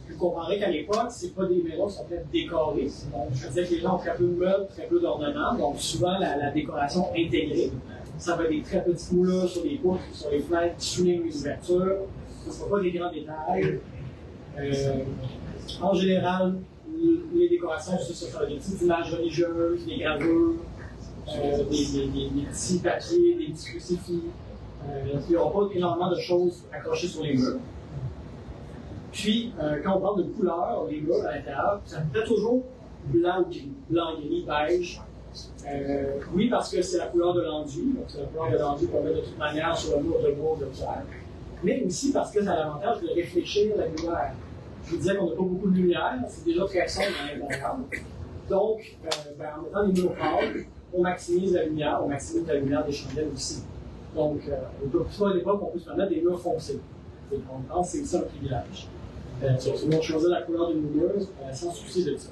Vous comprendrez qu'à l'époque, ce n'est pas des maisons qui sont faites décorées. Donc, je disais que les gens ont très peu de meubles, très peu d'ornements. Donc, souvent, la décoration intégrée. Ça va être des très petites moulures sur les poutres, sur les fenêtres qui soulignent les ouvertures. Ce ne sera pas des grands détails. En général, les décorations, ça va être des petites images religieuses, des gravures, des petits papiers, des petits crucifix. Il n'y aura pas énormément de choses accrochées sur les murs. Puis, quand on parle de couleur, les murs à l'intérieur, ça peut être toujours blanc ou gris, beige. Oui, parce que c'est la couleur de l'enduit. Donc, c'est la couleur de l'enduit qu'on met de toute manière sur le mur de bois ou de pierre. Mais aussi parce que ça a l'avantage de réfléchir la lumière. Je vous disais qu'on n'a pas beaucoup de lumière, c'est déjà très sombre à l'intérieur. Donc, en mettant les murs pâles, on maximise la lumière des chandelles aussi. Donc, à l'époque, on peut se permettre des murs foncés. Et on pense que c'est ça un privilège. On choisit la couleur d'une mouleuse sans souci de ça.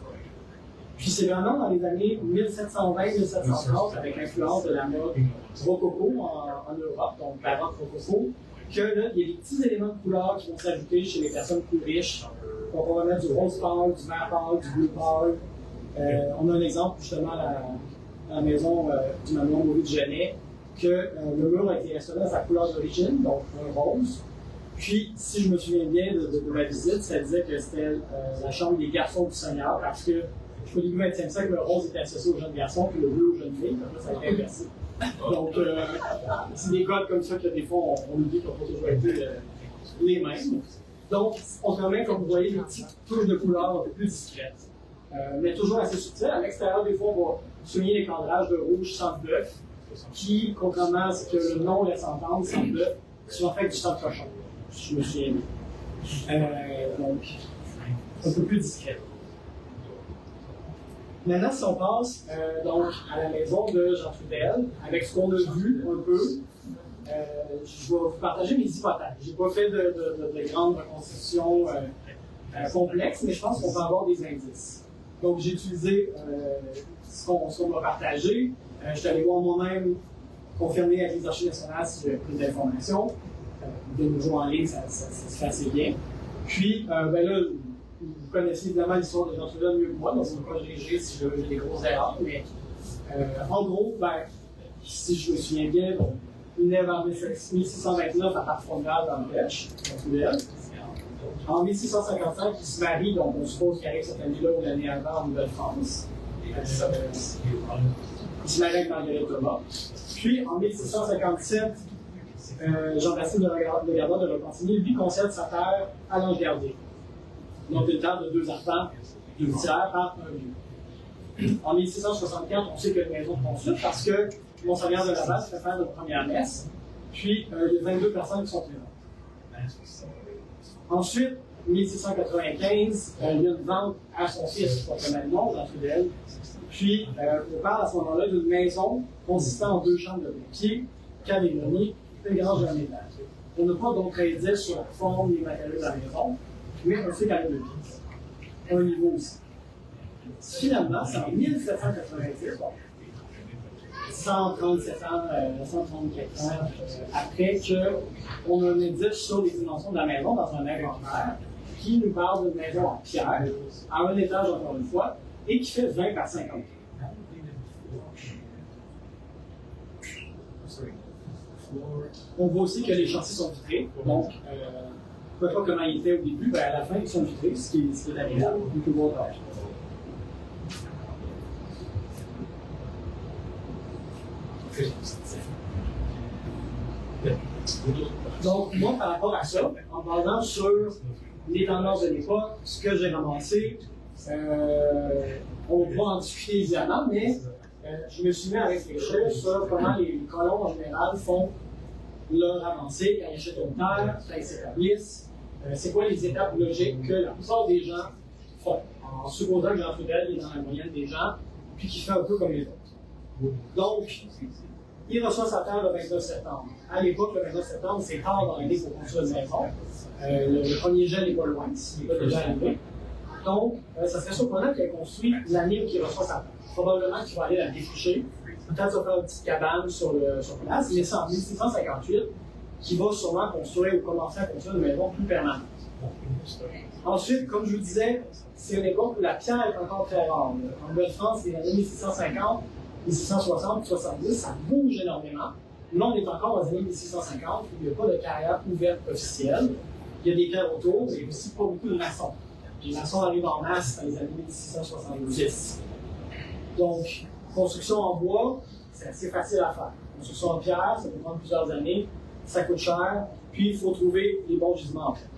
Puis c'est vraiment dans les années 1720-1730, avec l'influence de la mode rococo en Europe, donc baroque rococo, que là, il y a des petits éléments de couleur qui vont s'ajouter chez les personnes plus riches. Donc on va mettre du rose pâle, du vert pâle, du bleu pâle. On a un exemple justement à la maison du manoir Maurice de Genet, que le mur a été restauré à sa couleur d'origine, donc un rose. Puis, si je me souviens bien de ma visite, ça disait que c'était la chambre des garçons du Seigneur, parce que au début du 20e siècle, le rose était associé aux jeunes garçons, puis le bleu aux jeunes filles, après ça a été inversé. Donc, c'est des codes comme ça que des fois, on oublie qu'ils n'ont pas toujours été les mêmes. Donc, on se remet, comme vous voyez, des petites touches de couleur un peu plus discrètes, mais toujours assez subtiles. À l'extérieur, des fois, on va souligner les cadrages de rouge sans bœuf, qui, contrairement à ce que le nom laisse entendre, sans bœuf, sont en fait du sang de cochon. Je me souviens bien. Donc, un peu plus discret. Maintenant, si on passe donc à la maison de Jean Trudel, avec ce qu'on a vu un peu, je vais vous partager mes hypothèses. Je n'ai pas fait de grandes reconstitutions complexes, mais je pense qu'on peut avoir des indices. Donc, j'ai utilisé ce qu'on m'a partagé. Je suis allé voir moi-même, confirmer avec les Archives nationales si j'avais plus d'informations. De nos jours en ligne, ça se fait assez bien. Puis, là, vous connaissez évidemment l'histoire de Jean Trudel mieux que moi, donc je ne vais pas corriger si j'ai des grosses erreurs, mais en gros, si je me souviens bien, il naît vers 1629 à Parfondal dans le Perche, Jean Trudel. En 1655, il se marie, donc on suppose qu'il arrive cette année-là ou l'année avant en Nouvelle-France. Il se marie avec Marguerite Thomas. Puis, en 1657, Jean-Baptiste de Regardant de Repentigny, lui, concède sa terre à l'Ange Gardien. Donc, une terre de 2 arpents, 2 tiers par un lieu. En 1664, on sait qu'il y a une maison de consulte parce que Monseigneur de Laval fait faire une première messe, puis il y a 22 personnes qui sont présentes. Ensuite, 1695, il y a une vente à son fils, contre Magnon, Jean Trudel. Puis, on parle à ce moment-là d'une maison consistant en 2 chambres de métier, cave et grenier, une grange d'un étage. On n'a pas d'autres indices sur la forme des matériaux de la maison, mais on sait qu'elle a 2 pièces. Un niveau aussi. Finalement, c'est en 1790, 137 ans, 134 ans après, qu'on a un indice sur les dimensions de la maison dans un inventaire qui nous parle d'une maison en pierre, à un étage encore une fois, et qui fait 20 par 50. On voit aussi que les chantiers sont vitrés, donc je ne sais pas comment ils étaient au début, à la fin ils sont vitrés, ce qui est agréable, on peut voir dehors. Donc, moi, par rapport à ça, en basant sur les tendances de l'époque, ce que j'ai ramassé, on va en discuter évidemment, mais je me suis mis à réfléchir sur comment les colons en général font leur avancée quand ils achètent une terre, quand ils s'établissent. C'est quoi les étapes logiques que la plupart des gens font, en supposant que Jean Trudel est dans la moyenne des gens, puis qu'il fait un peu comme les autres. Donc, il reçoit sa terre le 29 septembre. À l'époque, le 29 septembre, c'est tard dans l'année pour construire une maison. Le premier gel n'est pas loin, s'il n'est pas déjà arrivé. Donc, ça serait surprenant qu'il ait construit l'année où il reçoit sa terre. Probablement qu'il va aller la défricher. Peut-être qu'il va faire une petite cabane sur place, mais c'est en 1658 qu'il va sûrement construire ou commencer à construire une maison plus permanente. Ensuite, comme je vous disais, c'est une époque où la pierre est encore très rare. En Nouvelle-France, les années 1650, 1660, 70, ça bouge énormément. Là, on est encore dans les années 1650, où il n'y a pas de carrière ouverte officielle. Il y a des terres autour, mais il n'y a aussi pas beaucoup de maçons. Les maçons arrivent en masse dans les années 1670. Donc, construction en bois, c'est assez facile à faire. Construction en pierre, ça peut prendre plusieurs années, ça coûte cher, puis il faut trouver les bons gisements en pierre.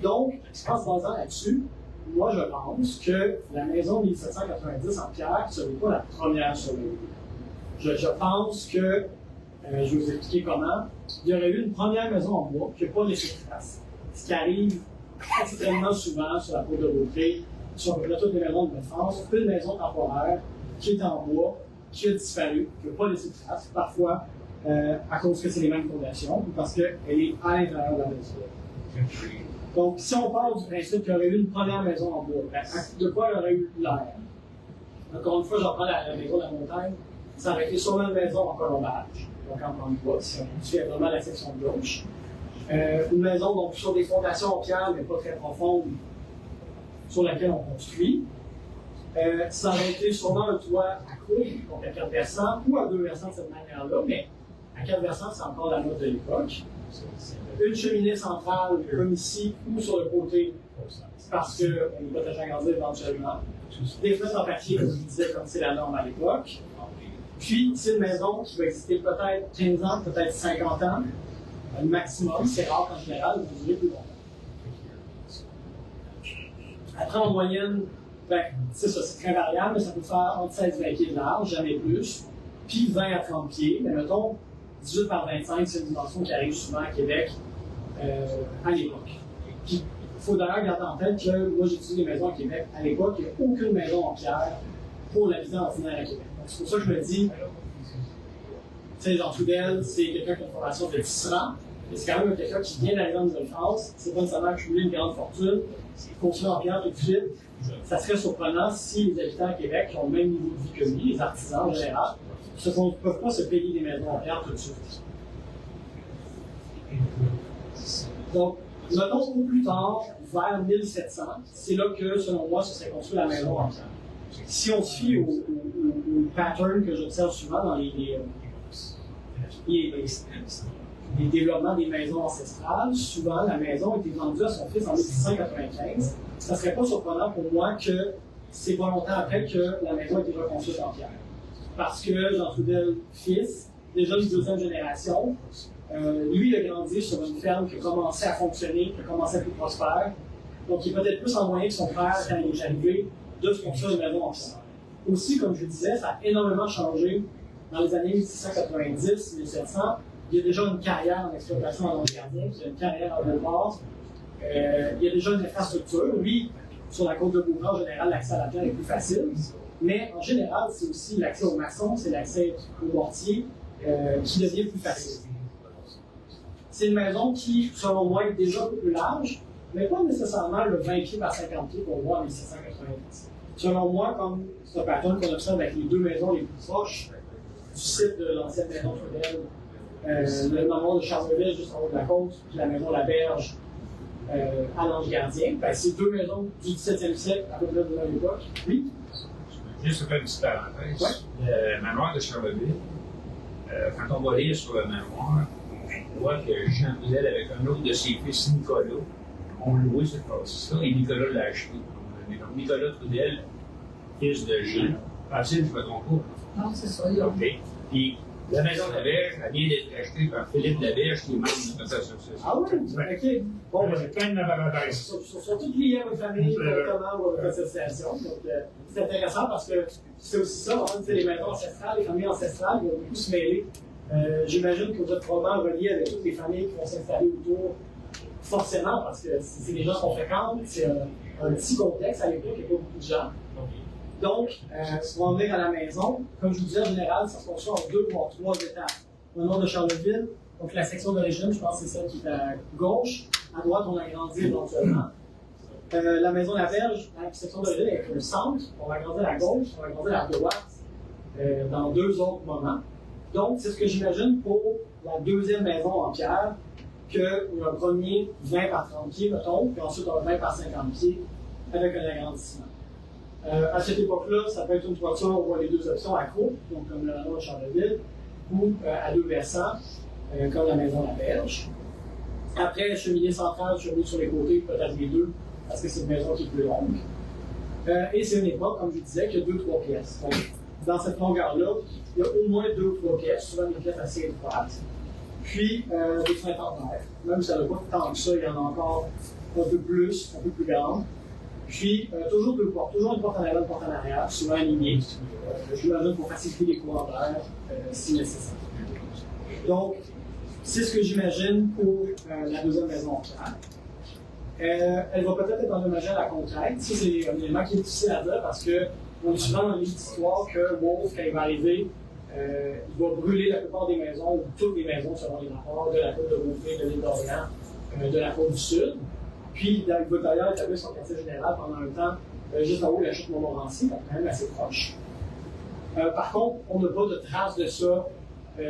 Donc, en se basant là-dessus, moi je pense que la maison 1790 en pierre ne serait pas la première sur le lieu. Je pense que, je vais vous expliquer comment, il y aurait eu une première maison en bois qui n'a pas laissé de trace. Ce qui arrive extrêmement souvent sur la côte de Beaupré, sur le plateau des maisons de France, une maison temporaire qui est en bois, qui a disparu, qui n'a pas laissé de trace, parfois à cause que c'est les mêmes fondations, ou parce qu'elle est à l'intérieur de la maison. Donc, si on parle du principe qu'il y aurait eu une première maison en bois, de quoi il y aurait eu l'air? Encore une fois, j'en prends la maison de la montagne, ça aurait été sûrement une maison en colombage, donc en bois, si on suit vraiment la section de gauche. Une maison donc sur des fondations en pierre, mais pas très profondes, sur laquelle on construit. Ça aurait été sûrement un toit à courbe, donc à 4 versants, ou à 2 versants de cette manière-là, mais à 4 versants, c'est encore la mode de l'époque. Une cheminée centrale, comme ici, ou sur le côté, parce qu'on n'est pas déjà agrandi éventuellement. Des fenêtres en papier, comme je vous disais, comme c'est la norme à l'époque. Puis, c'est une maison qui va exister peut-être 15 ans, peut-être 50 ans, le maximum. C'est rare qu'en général, vous durez plus longtemps. Après, en moyenne, c'est ça, c'est très variable, mais ça peut faire entre 16 et 20 pieds de large, jamais plus. Puis 20 à 30 pieds, mais mettons 18 par 25, c'est une dimension qui arrive souvent à Québec à l'époque. Puis il faut d'ailleurs garder en tête que moi j'utilise des maisons à Québec. À l'époque, il n'y a aucune maison en pierre pour l'habitant ordinaire à Québec. Donc c'est pour ça que je me dis, tu sais, Jean Trudel, c'est quelqu'un qui a une formation de tisserand, mais c'est quand même quelqu'un qui vient d'arriver en Nouvelle-France, c'est pas nécessairement accumuler une grande fortune, construire en pierre tout de suite. Ça serait surprenant si les habitants à Québec qui ont le même niveau de vie que lui, les artisans en général, ne peuvent pas se payer des maisons en pierre tout de suite. Donc, mettons au plus tard, vers 1700, c'est là que, selon moi, ce serait construit la maison en pierre. Si on se fie au pattern que j'observe souvent dans les développements des maisons ancestrales, souvent la maison a été vendue à son fils en 1695. Ça ne serait pas surprenant pour moi que c'est pas longtemps après que la maison a été reconstruite en pierre. Parce que Jean Trudel, fils, déjà de deuxième génération, lui, il a grandi sur une ferme qui a commencé à fonctionner, qui a commencé à être plus prospère. Donc, il est peut-être plus en moyen que son frère, quand il est arrivé, de se construire une maison en pierre. Aussi, comme je disais, ça a énormément changé dans les années 1690, 1700. Il y a déjà une carrière en exploitation en Longue-Gardien, il y a une carrière en Belfort. Il y a déjà une infrastructure. Oui, sur la côte de Beaupré, en général, l'accès à la pierre est plus facile. Mais en général, c'est aussi l'accès aux maçons, c'est l'accès aux mortiers qui devient plus facile. C'est une maison qui, selon moi, est déjà un peu plus large, mais pas nécessairement le 20 pieds par 50 pieds qu'on voit en 1790. Selon moi, comme c'est un pattern qu'on observe avec les deux maisons les plus proches du site de l'ancienne maison Trudel, le manoir de Charleville juste en haut de la côte, puis la maison La Berge à l'Ange-Gardien. Ben, c'est deux maisons du 17e siècle, à peu près de la même époque. Oui? Juste faire une petite parenthèse. Ouais. Le manoir de Charleville, quand on va lire sur le manoir, on voit que Jean Trudel, avec un autre de ses fils, Nicolas, ont loué ce bâtisse-là et Nicolas l'a acheté. Donc, Nicolas Trudel, fils de Jean. Facile, je ne me trompe pas. Non, c'est ça. OK. Puis, La maison de la Berge, elle vient d'être achetée par Philippe Laberge, qui est membre de notre association. Ah oui? OK. Bon, ben, C'est plein de avantages. sont tous liés à votre famille, directement ou à votre association. Donc, c'est intéressant parce que c'est aussi ça, vraiment, les maisons ancestrales, les familles ancestrales vont beaucoup se mêler. J'imagine que vous êtes probablement relié avec toutes les familles qui vont s'installer autour, forcément, parce que c'est des gens qu'on fréquente, c'est un petit complexe à l'époque, il n'y a pas beaucoup de gens. Donc, pour en venir à la maison, comme je vous disais, en général, ça se construit en 2 ou en 3 étapes. Au nord de Charleville, donc la section d'origine, je pense que c'est celle qui est à gauche. À droite, on a agrandi éventuellement. La maison de la Berge, la section d'origine est le centre. On va agrandir à gauche, on va agrandir à droite dans 2 autres moments. Donc, c'est ce que j'imagine pour la deuxième maison en pierre, qu'on a un premier 20 par 30 pieds, mettons, puis ensuite on a 20 par 50 pieds avec un agrandissement. À cette époque-là, ça peut être une toiture, on voit les 2 options à côte, donc comme le manoir de Charleville, ou à 2 versants, comme la maison de la Berge. Après, cheminée centrale, cheminée sur les côtés, peut-être les 2, parce que c'est une maison qui est plus longue. Et c'est une époque, comme je disais, qui a 2-3 pièces. Donc, dans cette longueur-là, il y a au moins 2 ou 3 pièces, souvent des pièces assez étroites. Puis, des fenêtres en verre. Même si ça n'a pas tant que ça, il y en a encore un peu plus grandes. Puis, toujours 2 portes, toujours une porte en avant, une porte en arrière, souvent alignée. J'imagine pour faciliter les courants d'air si nécessaire. Donc, c'est ce que j'imagine pour la deuxième maison en pierre. Elle va peut-être être endommagée à la concrète. Ça, c'est un élément qui est difficile à dire parce que on est souvent dans l'histoire que Wolfe, quand il va arriver, il va brûler la plupart des maisons, ou toutes les maisons selon les rapports, de la côte de Beaupré, de l'île d'Orléans, de la côte du Sud. Puis, il va d'ailleurs établir son quartier général pendant un temps, juste en haut de la chute Montmorency, donc quand même assez proche. Par contre, on n'a pas de traces de ça,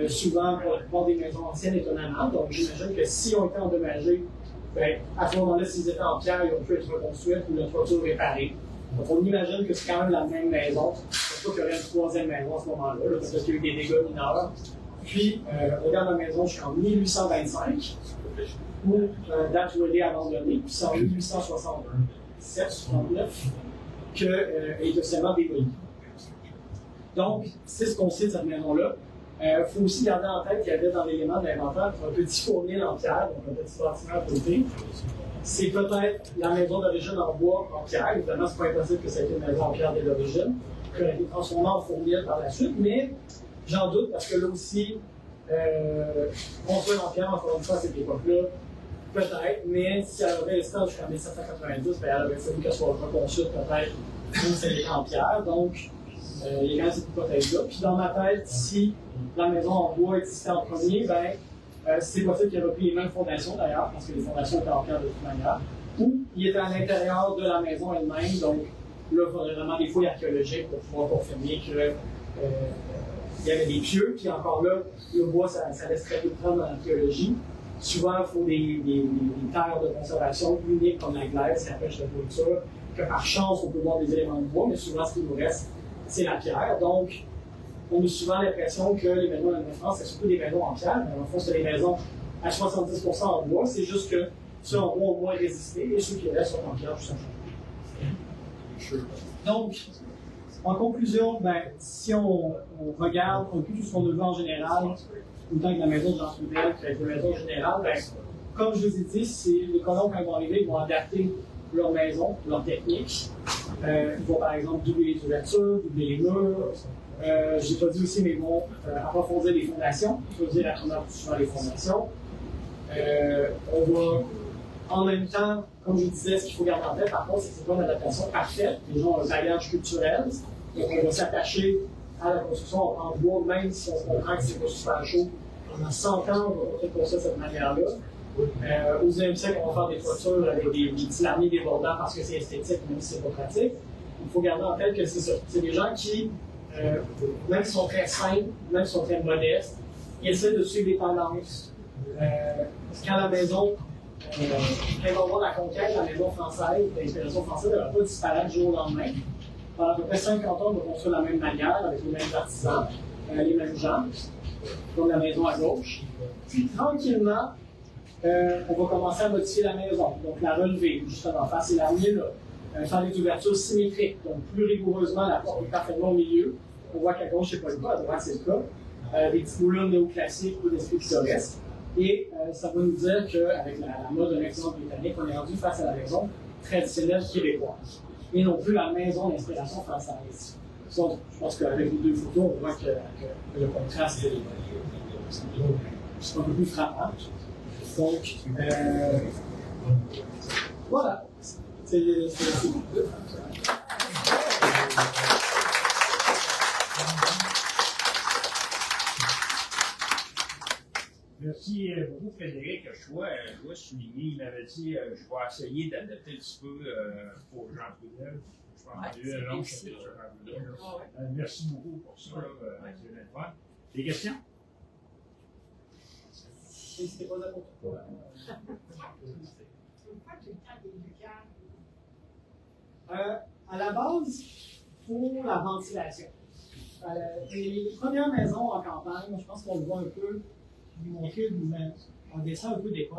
souvent pour la plupart des maisons anciennes, étonnamment. Donc, j'imagine que si on était endommagés, ben, à ce moment-là, s'ils étaient en pierre, ils ont pu être reconstruits ou la toiture réparée. Donc, on imagine que c'est quand même la même maison. Je ne pense pas qu'il y aurait une troisième maison à ce moment-là, parce qu'il y a eu des dégâts mineurs. Puis, on regarde la maison jusqu'en 1825, où date où elle est abandonnée, puis c'est en 1867-69 qu'elle est officiellement démolie. Donc, c'est ce qu'on sait de cette maison-là. Il faut aussi garder en tête qu'il y avait dans l'élément de l'inventaire un petit fournil en pierre, donc un petit bâtiment à côté. C'est peut-être la maison d'origine en bois en pierre. Évidemment, c'est pas impossible que ça ait été une maison en pierre dès l'origine, qui a été transformée en fournil par la suite, mais j'en doute parce que là aussi, construire en pierre, encore une fois, à cette époque-là, peut-être, mais si elle avait resté jusqu'en 1790, ben, elle aurait fallu qu'elle soit reconstruite peut-être comme si elle était en pierre. Donc, il y a quand même cette hypothèse-là. Puis dans ma tête, si la maison en bois existait en premier, ben, c'est possible qu'il ait repris les mêmes fondations d'ailleurs, parce que les fondations étaient en pierre de toute manière, ou il était à l'intérieur de la maison elle-même, donc là, il faudrait vraiment des fouilles archéologiques pour pouvoir confirmer qu'il y avait des pieux, puis encore là, le bois, ça laisse très peu de temps dans l'archéologie. Souvent, il faut des terres de conservation uniques comme la glaise qui empêche la pourriture, que par chance, on peut voir des éléments de bois, mais souvent, ce qui nous reste, c'est la pierre. Donc, on a souvent l'impression que les maisons en France, c'est surtout des maisons en pierre, mais en fond, c'est des maisons à 70% en bois. C'est juste que ceux en bois ont moins résisté et ceux qui restent sont en pierre, tout simplement. Donc, en conclusion, ben, si on regarde un peu tout ce qu'on a vu en général, autant que la maison de Jean Trudel, qui a été la maison générale, ben, comme je vous ai dit, les colons, quand ils vont arriver, ils vont adapter leur maison, leur technique. Ils vont par exemple doubler les ouvertures, doubler les murs. Je n'ai pas dit aussi, mais ils vont approfondir les fondations, creuser la première plus souvent les fondations. On va, en même temps, comme je vous disais, ce qu'il faut garder en tête, par contre, c'est que c'est pas une adaptation parfaite. Les gens ont un bagage culturel, donc on va s'attacher à la construction en bois, même si on comprend que c'est pas super chaud. Pendant 100 ans, on va peut-être construire de cette manière-là. Au 19e siècle, on va faire des toitures avec des petits lamiers débordants parce que c'est esthétique, même si c'est pas pratique. Il faut garder en tête que c'est ça. C'est des gens qui, même s'ils sont très simples, même s'ils sont très modestes, ils essaient de suivre les tendances. Quand la maison, quand on va voir la conquête, la maison française, l'inspiration française, elle ne va pas disparaître du jour au lendemain. Pendant à peu près 50 ans, on va construire de la même manière, avec les mêmes artisans, les mêmes gens, comme la maison à gauche. Puis tranquillement, on va commencer à modifier la maison, donc la relever, justement, faire ces lamiers-là, faire des ouvertures symétriques, donc plus rigoureusement, la porte est parfaitement au milieu. On voit qu'à gauche, c'est pas le cas, à droite, c'est le cas. des petits moulins néoclassiques ou d'esprit pittoresque. Et ça va nous dire qu'avec la mode d'un exemple britannique, on est rendu face à la maison traditionnelle québécoise. Et non plus la maison d'inspiration française. Donc, je pense qu'avec les deux photos, on voit que le contraste est un peu plus frappant. Donc, voilà. C'est Merci beaucoup, Frédéric. Je dois souligner, il m'avait dit je vais essayer d'adapter un petit peu pour Jean Trudel. Je pense que j'ai eu un long chapitre sur Jean Trudel. Merci beaucoup pour ça. C'est bien fun. Des questions? N'hésitez pas à à la base, pour la ventilation. Les premières maisons en campagne, je pense qu'on le voit un peu, vous montrer, on descend un peu des